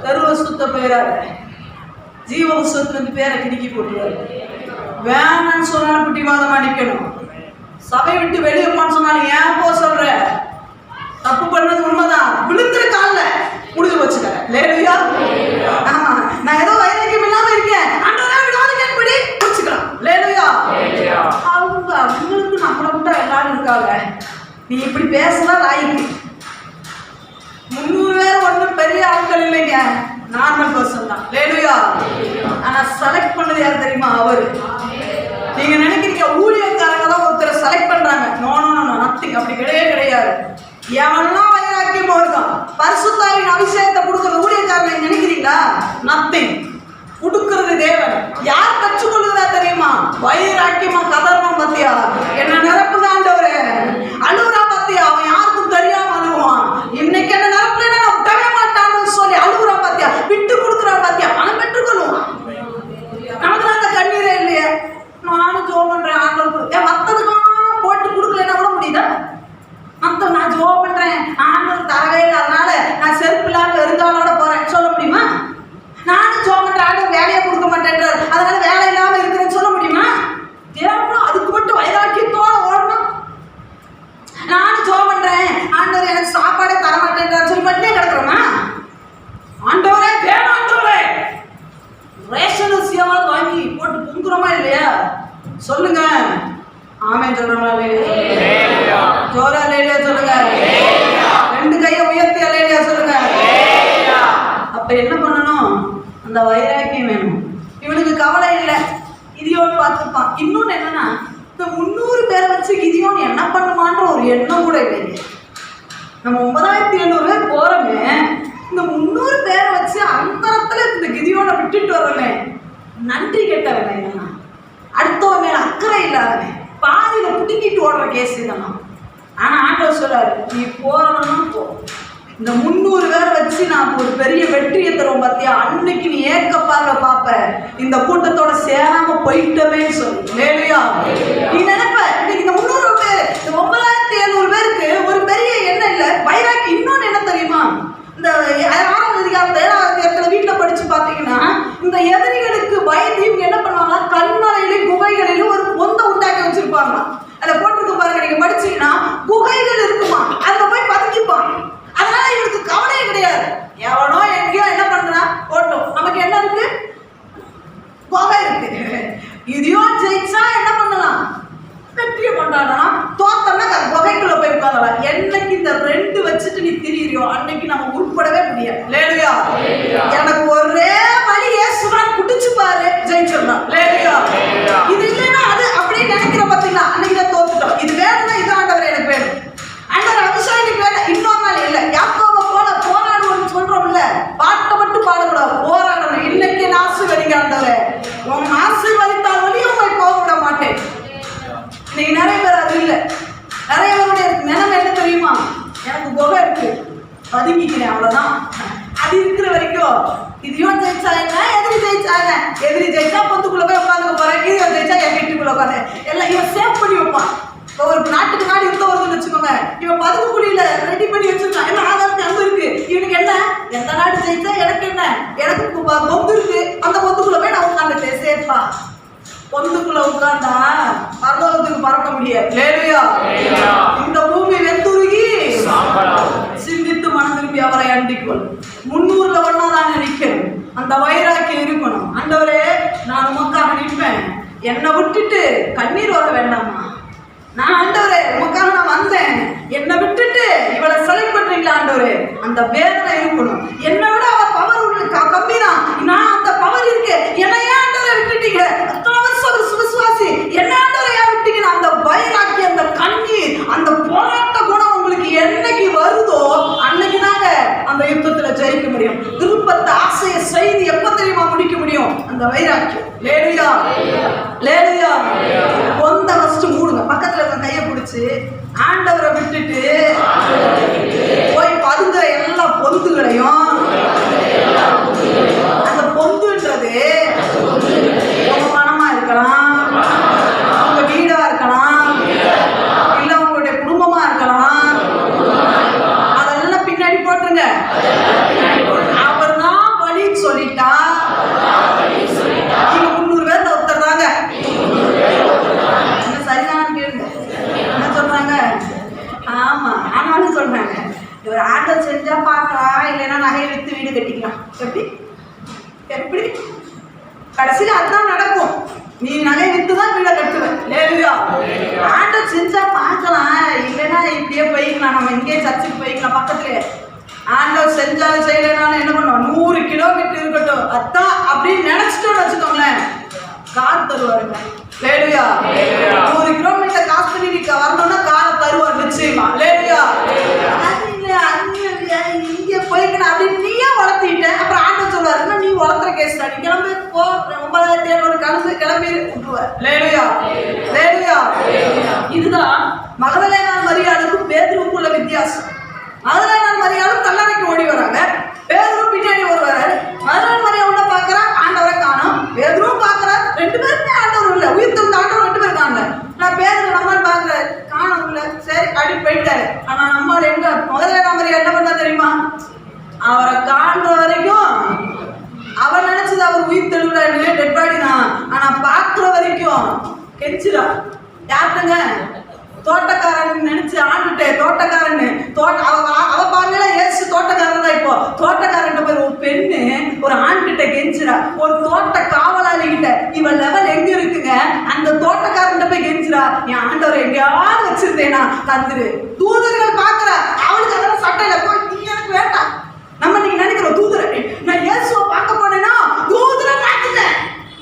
தெருவை சுத்த போயிடாரு. ஜீவ உற்சவத்துலேருந்து பேரை கிடுக்கி போட்டுருவாரு. வேணான்னு சொன்னாலும் பிடிவாதமா நிக்கணும். சபை விட்டு வெளியே போன்னு சொன்னாலும் ஏன் போ சொல்ற? தப்பு பண்ணது உண்மைதான். விழுந்துரு கால்ல முடிஞ்சு வச்சுக்கிறேன். லேலுயா. ஆமா, நான் ஏதோ வைராக்கியம் இல்லாம இருக்கேன். ஆண்டவரே விடாதீங்க எப்படி பிடிச்சுக்கலாம். லேலுயா. அவங்களுக்கு நம்மளை விட்டா எல்லாரும் இருக்காங்க. நீ இப்படி பேசலாம் லாய்க்கு. 300 பேர் ஒன்றும் பெரிய ஆட்கள் இல்லைங்க, நார்மல் பர்சன் தான். லேலுயா. ஆனா செலக்ட் பண்ணது யார் தெரியுமா? அவரு. நீங்க நினைக்கிறீங்க ஊழியக்காரங்க தான் ஒருத்தரை செலக்ட் பண்றாங்க. No no no, nothing. அப்படி கிடையாது. எவெல்லாம் பரிசுத்தாவின் அபிஷேகத்தை கொடுக்கிற ஊழியக்காரனை நினைக்கிறீங்களா? நத்திங். கொடுக்கிறது தேவன். யார் கற்றுக்கொள்கிறா தெரியுமா? வைராக்கியமா கதறான் பத்தியா, என்ன நிரப்புங்க ஆண்டவரே, அழுகுறா பத்தியா, அவன் யாருக்கும் தெரியாம அழுவான். இன்னைக்கு என்ன நிரப்புல நான் விடவே மாட்டான்னு சொல்லி அழுகுறா பத்தியா, விட்டு கொடுக்குறா பத்தியா, அவன் பெற்றுக்கொள்ளுவான். நமக்கு அந்த கண்ணீரே இல்லையே. நானும் ஜோம் பண்றேன் ஆண்டவர் மத்ததுக்கெல்லாம் போட்டு கொடுக்கலன்னா கூட முடியுதா? மத்த நான் ஜோம் பண்றேன் ஆண்டவர் தரவே இல்லை, அதனால நான் செருப்பு இல்லாம இருந்தாலோட போறேன் சொல்ல முடியுமா? நானும் ஜோம் பண்றேன் ஆண்டவர் வேலையை கொடுக்க மாட்டேன்றார், அதனால வேலை இல்லாம இருக்கிறேன்னு சொல்ல முடியுமா? தேவனும் அதுக்கு மட்டும் வைராக்கியத்தோட ஓடணும். நானும் ஜோம் பண்றேன் ஆண்டவர் எனக்கு சாப்பாடே தர மாட்டேன்றார் சொல்லி மட்டும் கிடக்குறோமா? ஆண்டவரே வேணும், ஆண்டவரே ரேஷன் அரிசியாவது வாங்கி போட்டு பொங்குறோமா இல்லையா? சொல்லுங்க. ஆமென் சொல்றோமா இல்லையா? ஜோரா இல்லையா சொல்லுங்க. ரெண்டு கையை உயர்த்தி இல்லையா சொல்லுங்க. அப்ப என்ன பண்ணணும்? அந்த வைராக்கியம் வேணும். இவனுக்கு கவலை இல்லை, கிதியோன் பார்த்துப்பான். இன்னொன்னு என்னன்னா, இந்த 300 பேரை வச்சு கிதியோன் என்ன பண்ணுமான்ற ஒரு எண்ணம் கூட இல்லைங்க. நம்ம 9700 பேர் போறோமே, இந்த 300 பேரை வச்சு அந்தரத்துல இந்த கிதியோனை விட்டுட்டு வர்றோமே, நன்றி கேட்டவன் என்னன்னா, அடுத்தவன் மேல அக்கறை இல்லாதவன், பாதியில புடுங்கிட்டு ஓடுற கேஸ் இதெல்லாம். ஆனா ஆண்டவர் சொல்றாரு, நீ போறவன்னா போ, இந்த 300 பேரை வச்சு நான் ஒரு பெரிய வெற்றியை தருவோம் பார்த்தியா, அன்னைக்கு நீ ஏக்கப்பாக பார்ப்ப, இந்த கூட்டத்தோட சேராம போயிட்டவே சொல்லு. ஹல்லேலூயா. நீ நினைப்ப இன்னைக்கு இந்த 300 பேர், இந்த 9700 பேருக்கு ஒரு பெரிய எண்ணம் இல்லை, வைராக்கி. இன்னொன்னு என்ன தெரியுமா? இந்த 6ஆம் அதிகாரத்துல 7ஆம் அதிகாரத்துல வீட்டில் படிச்சு பார்த்தீங்கன்னா, இந்த எதிரிகளுக்கு பயந்து இவங்க என்ன பண்ணுவாங்க, கண்மலையிலும் குகைகளிலும் ஒரு பொந்த உண்டாக்கி வச்சிருப்பாங்க. அதை போட்டிருக்கு பாருங்க, நீங்க படிச்சீங்கன்னா குகைகள் இருக்குமா, அதுல போய் பதுக்கிப்பான். அதனால இவனுக்கு கவலையே கிடையாது, எவனோ எங்கேயோ என்ன பண்றான் போட்டோம், நமக்கு என்ன இருக்கு? குகை இருக்கு. இதையோ ஜெயிச்சா என்ன பண்ணலாம்? வெற்றியை கொண்டாடலாம். தோத்தம்னா குகைக்குள்ள போய் உட்காரலாம். என்னைக்கு இந்த 2 வச்சுட்டு நீ திரியிறியோ அன்னைக்கு நம்ம உருப்படவே முடியாது. ஹல்லேலூயா. எனக்கு ஒரே வழி இயேசுதான், குடிச்சு பாரு, ஜெயிச்சிடலாம். ஹல்லேலூயா. இது இல்லைன்னா அது அப்படின்னு நினைக்கிற பார்த்தீங்களா, அன்னைக்கு தான் தோத்துட்டோம். இது வேணும்னா இது ஆண்டவர் எனக்கு வேணும், ஆண்டவர் அபிஷேகம் வேணும். இன்னொரு நாள் இல்லை, யாக்கோபை போல போராடுவோம்னு சொல்றோம்ல, பாட்டை மட்டும் பாடக்கூடாது, போராடணும். இன்னைக்கு ஆசீர்வதிங்க ஆண்டவரே, உன் ஆசீர்வதித்தால் வழியும் உங்களை போக விட மாட்டேன். இன்னைக்கு நிறைய பேர் அது இல்லை. நிறைய பேருடைய நிலைமை என்ன தெரியுமா? எனக்கு குகை இருக்கு, பதுங்கிக்கிறேன், அவ்வளவுதான். அது இருக்கிற வரைக்கும் இதையும் ஜெயிச்சா என்ன, எதிரி ஜெயிச்சா என்ன, எதிரி ஜெயிச்சா பொந்துக்குள்ள போய் உட்காந்துக்க போறேன், இதையும் ஜெயிச்சா என் வீட்டுக்குள்ள உட்காந்து எல்லாம் இவன் சேவ் பண்ணி வைப்பான். ஒரு நாட்டுக்கு நாடு யுத்தம் வருதுன்னு வச்சுக்கோங்க, இவன் பதுக்கு குழியில ரெடி பண்ணி வச்சிருக்கான், என்ன ஆதாரத்து அங்க இருக்கு. இவனுக்கு என்ன, எந்த நாடு ஜெயிச்சா எனக்கு என்ன, எனக்கு பொந்து இருக்கு, அந்த பொந்துக்குள்ள போய் நான் உட்காந்துட்டேன் சேஃபா. பொந்துக்குள்ள உட்கார்ந்தா பரலோகத்துக்கு பறக்க முடியாது. ஹல்லேலூயா. இந்த பூமி வெந்துருகி சிந்தித்து மனம் திரும்பி அவரை அண்டிக்கொள். 300ல ஒன்னாதான் நிற்கணும். அந்த வைராக்கியம் இருக்கணும். ஆண்டவரே நான் உமக்காக நிற்பேன், என்னை விட்டுட்டு கண்ணீர் வர வேண்டாமா? நான் ஆண்டவரே உமக்காக நான் வந்தேன், என்னை விட்டுட்டு இவளை செலக்ட் பண்றீங்களா ஆண்டவரே? அந்த வேதனை இருக்கணும். என்னை விட அவ பவர் கம்மி தான், நான் அந்த பவர் இருக்கு, என்னையே ஆண்டவரை விட்டுட்டீங்க, விசுவாசி என்ன ஆண்டவரையா விட்டீங்க? அந்த வைராக்கியம், அந்த கண்ணீர், அந்த போராட்ட குணம் உங்களுக்கு என்னைக்கு வருதோ அன்னைக்கு தாங்க அந்த யுத்தத்துல ஜெயிக்க முடியும். விருப்பத்தை ஆசைய செய்தி எப்ப தெரியுமா முடிக்க முடியும்? அந்த வைராக்கியம். ஹல்லேலூயா. ஹல்லேலூயா. பொந்த ஃபர்ஸ்ட் மூடுங்க, பக்கத்துல இருக்க கையை பிடிச்சு ஆண்டவரை விட்டுட்டு போய் பதுங்குற எல்லா பொந்துகளையும், அந்த பொந்துன்றது உங்க மனமா இருக்கலாம், உங்க வீடா இருக்கலாம், இல்ல உங்களுடைய குடும்பமா இருக்கலாம், அதெல்லாம் பின்னாடி போட்டுருங்க. அவர் தான் வழின்னு சொல்லிட்டா நீங்க 300 பேர்ல ஒருத்தர் தாங்க. என்ன சரிதான் கேளுங்க, என்ன சொல்றாங்க? ஆமா ஆனாலும் சொல்றாங்க, இவர் ஆண்டர் செஞ்சா பார்க்கலாம், இல்லைன்னா நகையை வித்து வீடு கட்டிக்கலாம். எப்படி எப்படி கடைசியில அதுதான் நடக்கும். நீ நகை வித்து தான் வீடை கட்டுவேன். ஹல்லேலூயா. ஆண்டர் செஞ்சா பார்க்கலாம், இல்லைன்னா இப்படியே போய்க்கலாம், நம்ம இங்கேயே சர்ச்சுக்கு போய்க்கலாம் பக்கத்துலயே. ஆண்டவர் செஞ்சாலும் செய்யலைனாலும் என்ன பண்ணுவோம், 100 கிலோமீட்டர் இருக்கட்டும் அதான் அப்படின்னு நினைச்சிட்டோன்னு வச்சுக்கோங்களேன், கார் தருவாருங்க. ஹல்லேலூயா. 100 கிலோமீட்டர் காசு பண்ணி நீ வரணும்னா காரை தருவார் நிச்சயமா. ஹல்லேலூயா. அது இல்லை, அங்கே இங்கே கெஞ்சுறா. யாருங்க? தோட்டக்காரன் நினைச்சு ஆண்டுட்டே தோட்டக்காரன்னு அவ பாருங்கள ஏசு தோட்டக்காரன் தான். இப்போ தோட்டக்காரன் போய் ஒரு பெண்ணு ஒரு ஆண்கிட்ட கெஞ்சுறா. ஒரு தோட்ட காவலாளி கிட்ட இவன் லெவல் எங்க இருக்குங்க, அந்த தோட்டக்காரன் போய் கெஞ்சுறா, என் ஆண்டவர் எங்கேயாவது வச்சிருந்தேனா தந்துரு. தூதர்கள் பாக்குற அவளுக்கு அதெல்லாம் சட்டையில போய் நீ எனக்கு வேண்டாம். நம்ம நீங்க நினைக்கிறோம் தூதரை நான் இயேசுவை பார்க்க போனேன்னா தூதரை பார்த்துட்டேன்.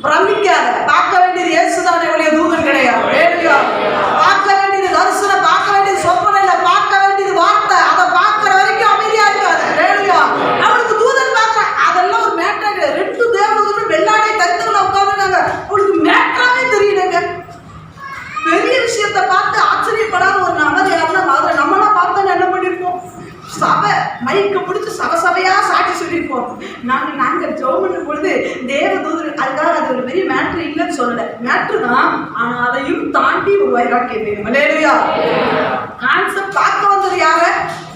பிரமிக்காத, பார்க்க வேண்டியது இயேசுதானே ஒழிய தூதன் கிடையாது. பார்க்க வேண்டியது தரிசனம், பார்க்க வேண்டியது சொப்பனை இல்ல, பார்க்க வேண்டியது வார்த்தை. அதை பார்க்கிற வரைக்கும் அமைதியா இருக்காது. அவளுக்கு தூதன் பார்க்கறான், அதெல்லாம் ஒரு மேட்டர். 2 தேவதூதர்கள் வெள்ளாடை தரித்தவங்கள உட்கார்ந்துருக்காங்க. அவளுக்கு மேட்டராவே தெரியலங்க. பெரிய விஷயத்தை பார்த்து ஆச்சரியப்படாத ஒரு நபர் யாருன்னா மாதிரி நம்மளாம் பார்த்தா என்ன பண்ணிருப்போம்? சபை மைக்க பிடிச்சி சபையா சாட்சி சொல்லியிருப்போம். நாங்கள் ஜெபம் பொழுது தேவதூதர், அதுக்காக அது ஒரு பெரிய மேட்ரு இல்லைன்னு சொல்லல, மேட்ரு தான். ஆனா அதையும் தாண்டி ஒரு வைராக்கியம் வேணும். அல்லேலூயா. கான்செப்ட் பார்க்க வந்தது யார?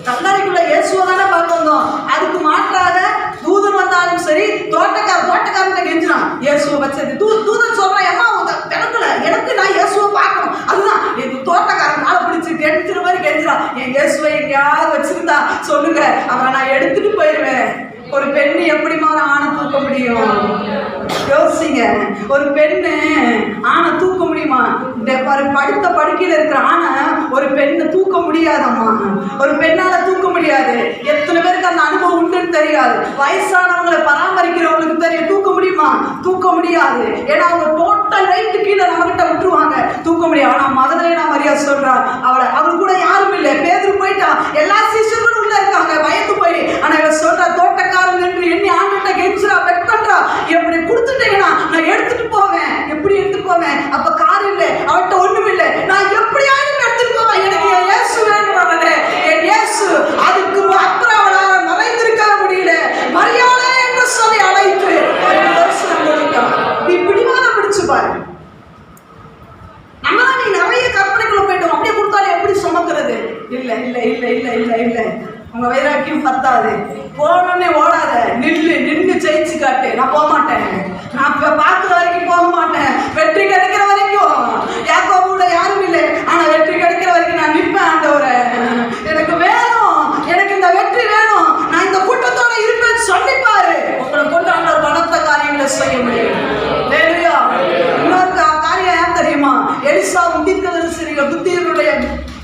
கல்லறைக்குள்ள இயேசுவை தானே பார்க்க வந்தோம். அதுக்கு மாற்றாக தூதன் வந்தாலும் சரி, தோட்டக்காரன் கெஞ்சினான் இயேசுவை வச்சது. தூதன் சொல்றான், அம்மா எனக்கு நான் இயேசுவை பார்க்கணும். அதுதான் தோட்டக்காரன் காலை பிடிச்சி கெடுத்துற மாதிரி கெஞ்சிறான், என் இயேசுவை எங்கேயாவது வச்சிருந்தா சொல்லுங்க, அவரை நான் எடுத்துட்டு போயிடுவேன். ஒரு பெண்ணு எப்படிமா ஆணை தூக்க முடியும்? யோசிங்க. ஒரு பெண்ணு ஆணை தூக்க முடியுமா? படுத்த படுக்கையில இருக்கிற ஆணை ஒரு பெண்ணை தூக்க முடியாதம்மா. ஒரு பெண்ணால தூக்க முடியாது. எத்தனை பேருக்கு அந்த அனுபவம் உண்டுன்னு தெரியாது. வயசானவங்களை பராமரிக்கிறவங்களுக்கு தெரியும். தூக்க முடியுமா? தூக்க முடியாது. ஏன்னா அவங்க டோட்டல் ரைட்டு கீழே நம்மகிட்ட விட்டுருவாங்க. தூக்க முடியாது. ஆனா மகதலேனா மரியா சொல்றா, அவள் கூட யாரும் இல்லை, பேதுரு போயிட்டா, எல்லா சீஷர்களும் உள்ள இருக்காங்க, பயந்து போய். ஆனா இவ சொல்ற, தோட்டக்காரன் என்று எண்ணி ஆண்டுகிட்ட கெஞ்சுறா, பெட் பண்றா, எப்படி கொடுத்துட்டீங்கன்னா நான் எடுத்துட்டு போவேன். எப்படி எடுத்துட்டு போவேன்? அப்ப கார் இல்லை, அவட்ட ஒண்ணும் இல்லை, நான் எப்படியாவது எடுத்துட்டு போவேன். எனக்கு என் இயேசு வேணும். என் இயேசு. அதுக்கு அப்புறம் அவளால மறைந்திருக்க முடியல. மரியாதை என்று சொல்லி அழைத்து தரிசனம் கொடுத்தான். நீ பிடிவாதம் பிடிச்சு பாரு. நம்ம தான் நீ நிறைய கற்பனைக்குள்ள போயிட்டோம். அப்படியே கொடுத்தாலும் எப்படி சுமக்கிறது? இல்ல இல்ல இல்ல இல்ல இல்ல இல்ல உங்க வைராக்கியம் பத்தாது. போனோடனே ஓடாத, நின்று ஜெயிச்சு காட்டு. நான் போக மாட்டேன், நான் இப்ப பாக்குற வரைக்கும் போக மாட்டேன். வெற்றி கிடைக்கிற வரைக்கும் யாக்கோபுல யாரும் இல்லை, ஆனா வெற்றி கிடைக்கிற வரைக்கும் நான் நிற்பேன். ஆண்டவரே எனக்கு வேணும், எனக்கு இந்த வெற்றி வேணும், நான் இந்த கூட்டத்தோட இருப்பேன்னு சொல்லிப்பாரு. உங்களை கொண்டு ஆண்டவர் பணத்த காரியங்களை செய்ய முடியும். இன்னொரு காரியம் ஏன் தெரியுமா? எலிசாவும் தீர்க்கதரிசிகள் புத்தியருடைய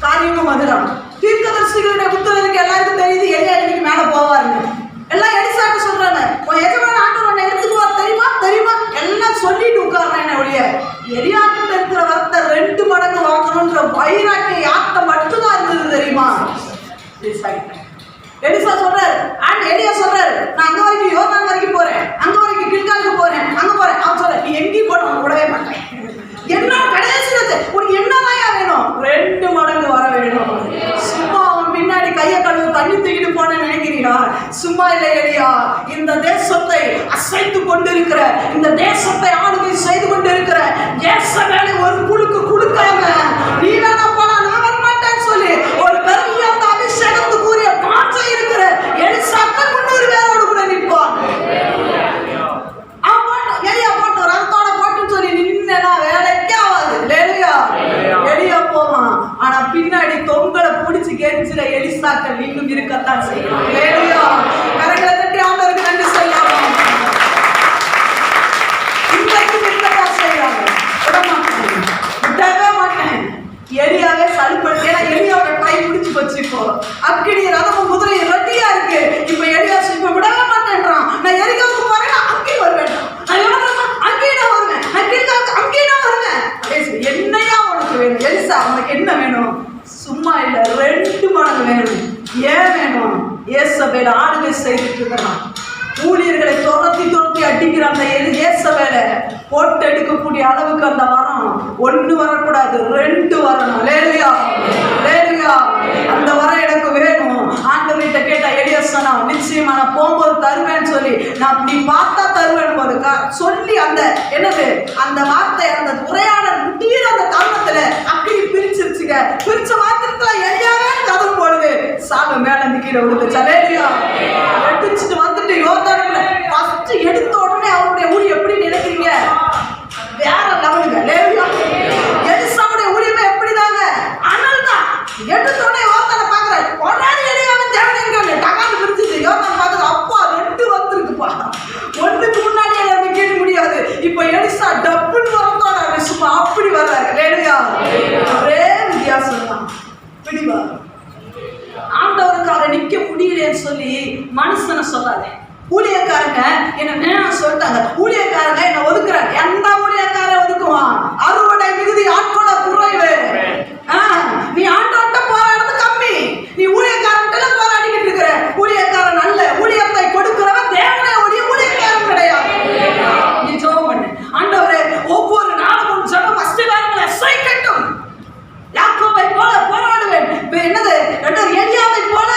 காரியமும் அதுதான். தீர்க்கதரிசிகளுடைய புத்தகத்துக்கு எல்லாருக்கும் தெரியுது எலியா இன்னைக்கு மேல போவாருங்க. எல்லாம் எலிசாட்ட சொல்றாங்க, எஜமான ஆண்டவர் உன்னை எடுத்துக்குவார் தெரியுமா தெரியுமா எல்லாம் சொல்லிட்டு உட்கார்றேன். ஒழிய எலியாக்கிட்ட இருக்கிற வரத்தை 2 மடங்கு வாங்கணும்ன்ற வைராக்கிய யாத்த மட்டும்தான் இருந்தது தெரியுமா? எலிசா சொல்றாரு, எலியா சொல்றாரு, நான் அங்க வரைக்கும் யோர்தான் வரைக்கும் போறேன், அங்க வரைக்கும் கில்காலுக்கு போறேன், அங்க போறேன். அவன் சொல்ற, நீ எங்கேயும் போட விடவே மாட்டேன். என்ன கடைசி உனக்கு என்னதான் வேணும்? 2 மடங்கு வர வேணும். சும்மா அவன் பின்னாடி கையை கழுவு தண்ணி தூக்கிட்டு போன நினைக்கிறீங்களா? சும்மா இல்லை எலியா. இந்த தேசத்தை அசைத்து கொண்டிருக்கிற, இந்த தேசத்தை ஆளுகை செய்து கொண்டிருக்கிற வேலை ஒரு குழுக்கு கொடுக்காம நீ வேணா போனா நான் வர மாட்டேன்னு சொல்லி ஒரு பெரிய அந்த அபிஷேகத்துக்குரிய பாற்றை இருக்கிற எலிசாக்கு 300 பேரோடு கூட நிற்பான். எலியா போட்டு ரத்தோட போட்டுன்னு சொல்லி நின்னா வேலைக்கே ஆகாது. எலியா போவான். ஆனா பின்னாடி தொங்கலை பிடிச்சு கெஞ்சிற எலிசாக்கள் இன்னும் இருக்கத்தான் செய்யலாம். கரங்களை தட்டி ஆண்டவருக்கு நன்றி செய்யலாம். இன்றைக்கும் இருக்கத்தான் செய்யறாங்க. விடவே மாட்டேன். எலியாவே சலுப்படுத்தி, ஏன்னா எலியாவோட கை பிடிச்சு போச்சு. இப்போ அக்கினி ரதமும் குதிரை ரெட்டியா இருக்கு. இப்ப எலியா இப்ப விடவே மாட்டேன்றான். நான் எரிகாவுக்கு போறேன், அங்கேயும் வருவேன், அங்கேயும் வருவேன், அங்கேயும் வருவேன். என்னையா உனக்கு வேணும்? எலிசா உனக்கு என்ன வேணும்? சும்மா இல்ல, 2 மடங்கு வேணும். ஏன் வேணும்? ஏசபேல ஆளுகை செய்துட்டு இருக்கிறான். ஊழியர்களை துரத்தி அடிக்கிற அந்த ஏசபேல போட்டு எடுக்கக்கூடிய அளவுக்கு அந்த வரம் 1 வரக்கூடாது, 2 வரணும். அந்த வரம் எனக்கு வேணும். ஆண்டவர்கிட்ட கேட்டா எலியா சொன்னா, நிச்சயமா நான் போகும்போது தருவேன்னு சொல்லி, நான் நீ பார்த்தா தருவேன் போதுக்கா சொல்லி அந்த என்னது அந்த வார்த்தை அந்த உரையாடல் முடிகிற அந்த தருணத்துல அப்படி பிரிச்சிருச்சுங்க. பிரிச்ச மாத்திரத்துல எலியாவே கதவு போடுது. சாம மேல நிக்கிற விழுந்துச்சு. எடுத்துட்டு வந்துட்டு யோர்தானுக்குள்ள ஃபர்ஸ்ட் எடுத்த உடனே அவருடைய ஊழி எப்படி நினைக்கிறீங்க? வேற லெவலுங்க. முடியலன்னு சொல்லி மனுஷனை சொல்லாதே. ஊழியக்காரங்க என்ன வேணாம் சொல்லிட்டாங்க, ஊழியக்காரங்க என்ன ஒதுக்குறாங்க. எந்த ஊழியக்காரன் ஒதுக்குவான்? அறுவடை மிகுதி ஆட்கொள்ள குறைவு. நீ ஆண்டோட்ட போராடுறது கம்மி, நீ ஊழியக்காரன்ட்ட போராடிக்கிட்டு இருக்கிற. ஊழியக்காரன் அல்ல, ஊழியத்தை கொடுக்கிறவன் தேவனே ஒழிய ஊழியக்காரன் கிடையாது. நீ ஜெபம் பண்ணு, ஆண்டவரே ஒவ்வொரு நாளும் உன் ஜெபம் அஸ்திவாரங்களை அசைக்கட்டும். யாக்கோபை போல போராடுவேன், என்னது எலியாவை போல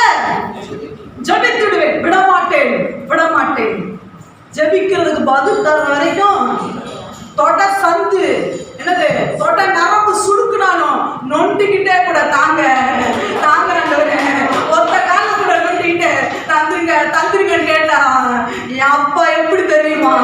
ஜெபித்துடுவேன், விடமாட்டேன் விடமாட்டேன். ஜெபிக்கிறதுக்கு பதில் தர வரைக்கும் தொட சந்து என்னது தொட நரம்பு சுடுக்குனாலும் நொண்டிக்கிட்டே கூட தாங்க தாங்க ஒத்த கால கூட நொண்டிக்கிட்டே தந்துருங்கன்னு கேட்டா என் அப்பா எப்படி தெரியுமா?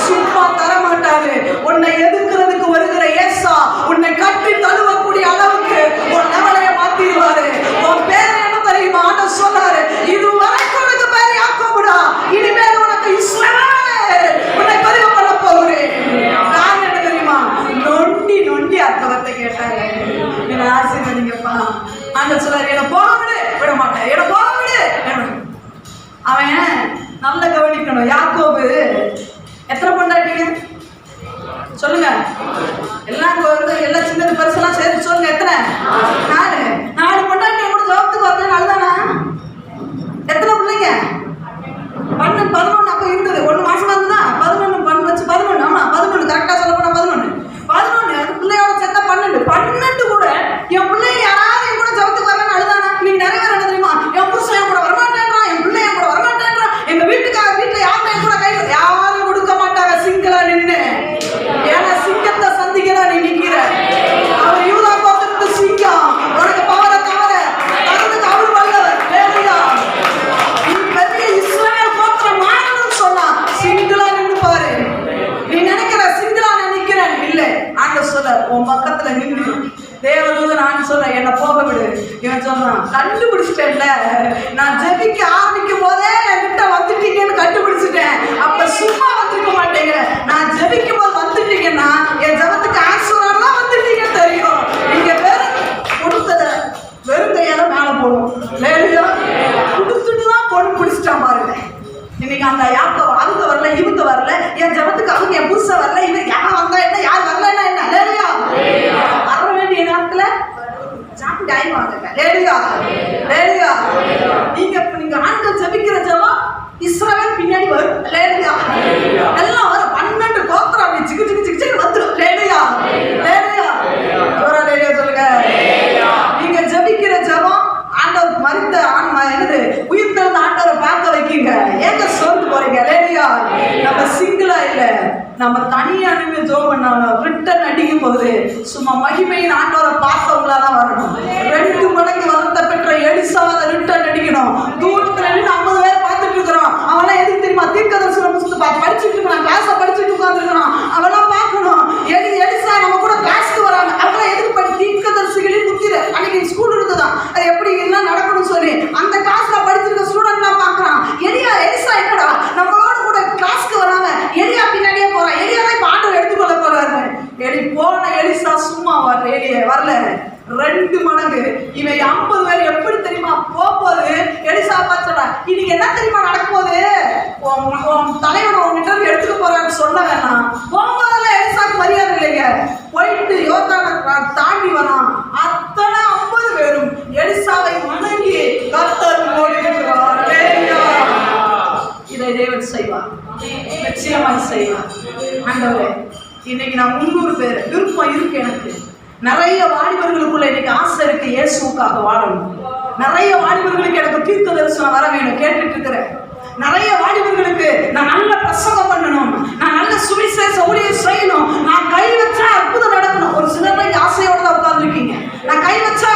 சும்மா தர மாட்டாரு. உன்னை எதிர்க்கிறதுக்கு வருகிற ஏசா உன்னை கட்டி தழுவக்கூடிய அளவுக்கு உன் லெவலைய மாத்திடுவாரு. உன் பேர் என்ன தெரியுமா? ஆண்டவர் சொல்றாரு, இது வரைக்கும் உனக்கு பேர் யாக்கோபுடா, இனிமேல் உனக்கு இஸ்ரவேல், உன்னை பதிவு பண்ண போகிறேன். நான் என்ன தெரியுமா? நொண்டி நொண்டி அர்த்தத்தை கேட்டாங்க. என்ன ஆசீர்வதிங்கப்பா. ஆண்டவர் சொல்றாரு, என்ன போக விடு, விட மாட்டேன், என்ன போக விடு. அவன் நல்ல கவனிக்கணும். யாக்கோபு எத்தனை பொண்டாட்டிங்க சொல்லுங்க? எல்லாம் எல்லா சின்னது பெருசெல்லாம் சேர்த்து சொல்லுங்க. எத்தனை? 4 பொண்டாட்டி கூட ஜோபத்துக்கு வரலன்னு அழுதானா? எத்தனை பிள்ளைங்க? 11 அப்போ இருந்தது. 1 மாசம் இருந்ததா? 11 வச்சு 11. ஆமா 11 கரெக்டா சொல்ல போனா 11 அது பிள்ளையோட சேர்த்தா 12 கூட என் பிள்ளைங்க யாரும் என் கூட ஜோபத்துக்கு வரலன்னு அழுதானா? நீங்க நிறைய பேர் என்ன தெரியுமா? என் புருஷன் என் கூட வரமாட்டேன்றான், என் பிள்ளை என் கூட வரமாட்டேன்றான், எங்க வீட்டுல யாருமே என் கூட கையில் யாரும் கொடுக்க மாட்டாங்க. சிங்கிளா நின்று ஏன்னா சிங்கத்தை சந்திக்கதான் நீ நிக்கிற. அவர் யூதா கோத்திரத்து சிங்கம், உனக்கு பவரை தவிர தரதுக்கு அவர் வல்லவர். நீ பெரிய இஸ்ரவேல் கோத்திரம் மாறணும்னு சொன்னா சிங்கிளா நின்று பாரு. நீ நினைக்கிற சிங்கிளா நான் நிக்கிறேன் இல்ல. ஆண்டவர் சொல்ல உன் பக்கத்துல நின்று தேவதூதன் நான் சொல்றேன், என்ன போக விடு. இவன் சொல்றான், கண்டுபிடிச்சிட்டேன்ல, நான் ஜெபிக்க ஆரம்பிக்கும் போதே என்கிட்ட வந்துட்டீங்கன்னு கண்டுபிடிச்சிட்டேன். அப்ப சும்மா வந்துருக்க மாட்டேங்க. நான் ஜெபிக்கும் போது வந்துட்டீங்கன்னா என் ஜபத்துக்கு ஆன்சர் தான் வந்துட்டீங்கன்னு தெரியும். நீங்க வெறும் கொடுத்தத வெறும் கையால மேல போடும். கொடுத்துட்டு தான் பொண்ணு பிடிச்சிட்டான் பாருங்க. இன்னைக்கு அந்த யாக்கோ அவங்க வரல, இவங்க வரல, என் ஜபத்துக்கு அவங்க என் புதுசா வரல, இவன் யார் வந்தா என்ன, யார் வரலன்னா என்ன? லேலியா வர வேண்டிய நேரத்துல ஜாப்பி ஆயிவாங்க. லேலியா லேலியா நீங்க ஆண்கள் ஜபிக்கிற ஜபம் இஸ்ரவேல் பின்னாடி வரும். லேலியா எல்லாம் வரும். 12 கோத்திரம் அப்படி ஜிகு ஜிகு ஜிகு ஜிகு வந்துடும். லேலியா லேலியா ஜோரா லேலியா சொல்லுங்க. நீங்க ஜபிக்கிற ஜபம் ஆண்டவர் மரித்த என்னது உயிர் திறந்த ஆண்டவரை பார்க்க வைக்கீங்க. ஏங்க சோர்ந்து போறீங்க? லேலியா நம்ம சிங்கிளா இல்ல, நம்ம தனியா நின்று ஜோம் பண்ணாலும் ரிட்டன் அடிக்கும் போது சும்மா மகிமையின் ஆண்டவரை பார்த்தவங்களாதான் வரணும். 2 மடங்கு வரத்தை பெற்ற எலிசாவை ரிட்டன் அடிக்கணும். தூரத்துல நின்று 50 பேர் பார்த்துட்டு இருக்கிறோம். அவெல்லாம் எதுக்கு தெரியுமா? தீர்க்கதரிசனம் புத்தகத்தை படிச்சுட்டு இருக்கிறான், கிளாஸை படிச்சுட்டு உட்காந்துருக்கிறான். அவெல்லாம் பார்க்கணும். எலிசா நம்ம கூட கிளாஸ்க்கு வராங்க. அவெல்லாம் எதுக்கு படி? தீர்க்கதரிசிகளின் புத்திர அன்னைக்கு ஸ்கூல் இருக்குதான், அது எப்படி எல்லாம் நடக்கணும்னு சொல்லி அந்த கிளாஸ்ல படிச்சிருக்க ஸ்டூடெண்ட் தான் பார்க்கறான். எலிசா என்னடா நம்மளோட கூட கிளாஸ்க்கு வராங்க, எலியா பின்னாடியே போறான். எலியா தான் இப்ப ஆண்டவர் எடுத்துக்கொள்ள போறாரு. போன எலிசா சும்மா வரல, 2 மடங்கு. இவன் 50 பேர் எப்படி தெரியுமா போகும்போது எலிசா பார்த்தா இன்னைக்கு என்ன தெரியுமா நடக்கும் போது தலைவன் உங்ககிட்ட எடுத்துக்க போறான்னு சொல்ல வேணாம். போகும்போதெல்லாம் எலிசாக்கு மரியாதை இல்லைங்க. போயிட்டு யோர்தானை தாண்டி வரான். அத்தனை 50 பேரும் எலிசாவை வணங்கி கர்த்தர் ஓடி இருக்கிறார். இதை தேவன் செய்வார், நிச்சயமாய் செய்வார். ஆண்டவரே இன்னைக்கு நான் 300 பேர் விருப்பம் இருக்கு. எனக்கு நிறைய வாலிபர்களுக்குள்ள இன்னைக்கு ஆசை இருக்கு, இயேசுவுக்காக வாழணும். நிறைய வாலிபர்களுக்கு எனக்கு தீர்க்க தரிசனம் வர வேணும், கேட்டுட்டு இருக்கிறேன். நிறைய வாலிபர்களுக்கு நான் நல்ல பிரசங்கம் பண்ணணும், நான் நல்ல சுவிசேஷ ஊழியம் செய்யணும், நான் கை வச்சா அற்புதம் நடக்கணும். ஒரு சிலர் ஆசையோட தான் உட்கார்ந்துருக்கீங்க. நான் கை வச்சா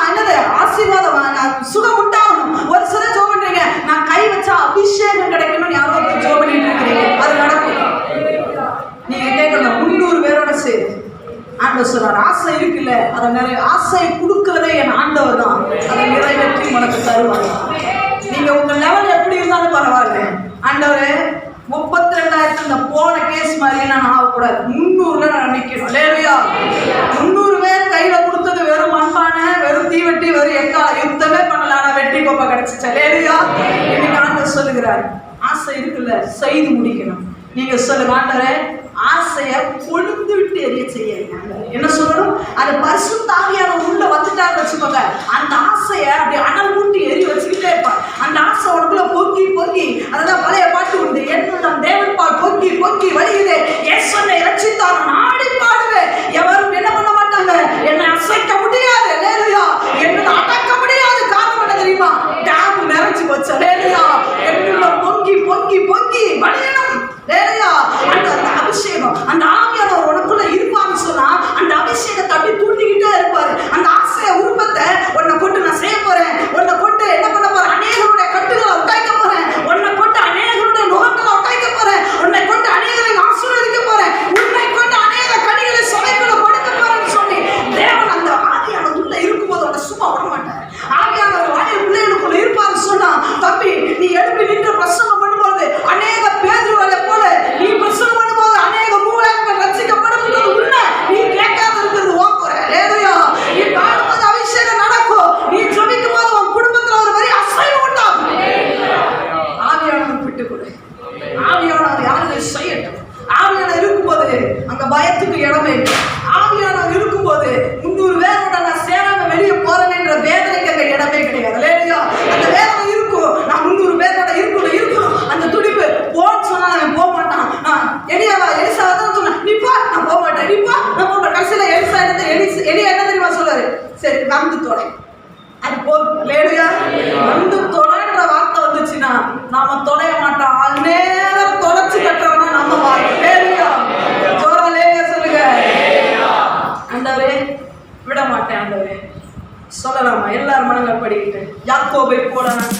என்னது ஆசீர்வாதம் சுகம் உண்டாகணும். ஒரு சிலர் ஜோம் பண்றீங்க, நான் கை வச்சா அபிஷேகம் கிடைக்கணும். யாரோ ஜோம் பண்ணிட்டு இருக்கிறீங்க, அது நடக்கும். நீங்க கேட்கணும் 300 பேரோட சேர்த்து ஆண்டவர் சொல்றார், ஆசை இருக்குல்ல, அதை நிறைய ஆசையை கொடுக்கறதே என் ஆண்டவர் தான். அதை நிறைவேற்றி உனக்கு தருவாங்க. நீங்க உங்க லெவல் எப்படி இருந்தாலும் பரவாயில்ல. ஆண்டவரே 32,000 இந்த போன கேஸ் மாதிரி நான் ஆகக்கூடாது, 300ல நான் நிற்கணும். லேலியா 300 பேர் கையில கொடுத்தது வெறும் மண்பானை, வெறும் தீவெட்டி, வெறும் எக்கால யுத்தமே பண்ணலாம். வெற்றி கோப்பை கிடைச்சிச்சு. அல்லேலூயா. இன்னைக்கு ஆண்டவர் சொல்லுகிறார், ஆசை இருக்குல்ல, செய்து முடிக்கணும். நீங்க சொல்லுங்க, ஆண்டவரே ஆசைய கொழுந்து விட்டு எரிய செய்யுங்க. என்ன சொல்லணும்? அந்த பரிசுத்த ஆவியானவர் உள்ள வந்துட்டான்னு வச்சுக்கோங்க, அந்த ஆசைய அப்படி அனல் மூட்டி எரிய வச்சுக்கிட்டே இருப்பார். அந்த ஆசை உனக்குள்ள பொங்கி பொங்கி, அதுதான் பழைய பாட்டு உண்டு, என்னும் தேவன் பால் பொங்கி பொங்கி வழியுதே, எஸ் என்னை ரட்சித்தார் நாடி பாடுவேன். எவரும் என்ன பண்ண மாட்டாங்க, என்னை அசைக்க முடியாது. அல்லேலூயா. என்ன அடக்க முடியாது. காரணம் என்ன தெரியுமா? டேம் நிறைஞ்சு போச்சு. அல்லேலூயா. என்னுள்ள பொங்கி பொங்கி பொங்கி வழியணும். அல்லேலூயா. அந்த அபிஷேகம், அந்த ஆவியானவர் உனக்குள்ள இருப்பான்னு சொன்னா அந்த அபிஷேகத்தை அப்படி தூண்டிக்கிட்டே இருப்பாரு. அந்த ஆசைய உருப்பத்தை உன்னை கொண்டு நான் செய்ய போறேன், உன்னை கொண்டு என்ன பண்ண போறேன், அநேகருடைய கட்டுகளை உடைக்க போறேன், உன்னை கொண்டு அநேகருடைய நுகங்களை உடைக்க போறேன், உன்னை கொண்டு அநேகரை ஆசீர்வதிக்க போறேன், உன்னை கொண்டு அநேக கனிகளை சபைக்குள்ள கொடுக்க போறேன்னு சொல்லி தேவன் அந்த ஆவியானவர் உள்ள இருக்கும்போது அவனை சும்மா விட மாட்டார். ஆவியானவர் வாழை பிள்ளைகளுக்குள்ள இருப்பான்னு சொன்னா, தம்பி நீ எழுப்பி நின்று பிரசங்கம் பண்ணும்போது அநேக பேதுருவை போல நீ பிரசங்கம் பண்ணும்போது அநேக மூலங்கள் ரட்சிக்கப்படும் உண்மை. நீ கேட்காத இருக்கிறது ஓங்குற. அல்லேலூயா. நீ பாடும்போது அபிஷேகம் நடக்கும். நீ ஜெபிக்கும் போது உன் குடும்பத்துல ஒரு பெரிய அசைவு உண்டாகும். ஆவியானவர் விட்டு கொடு. ஆவியானவர் யாரை செய்யட்டும். ஆவியானவர் இருக்கும்போது அங்க பயத்துக்கு இடமே இல்லை. ஆவியானவர் இருக்கும்போது 300 பேரோட நான் சேராம வெளியே போறேன்ற வேதனைக்கு அங்க இடமே கிடையாது. அல்லேலூயா. அந்த வேதனை இருக்கும். நான் 300 பேரோட இருக்கணும். அந்த துடிப்பு போன்னு சொன்னா அவன் போக மாட்டான். எலிசா தான் சொன்னா, நீப்பா நான் போக மாட்டேன், நீப்பா நான் போக மாட்டேன். கடைசியில எலியா என்ன தெரியுமா சொல்றாரு? சரி வந்து தொலை, அது போதும். அல்லேலூயா. வந்து தொலைன்ற வார்த்தை வந்துச்சுன்னா நாம தொலைய மாட்டோம். ஆள் நேரம் தொலைச்சு கட்டுறவனா நம்ம வாழ்க்கை. அல்லேலூயா. ஜோரா அல்லேலூயா சொல்லுங்க. ஆண்டவரே விட மாட்டேன். ஆண்டவரே சொல்லலாமா? எல்லாரும் மனங்கள் படிக்கிட்டு யாக்கோபை போல நான்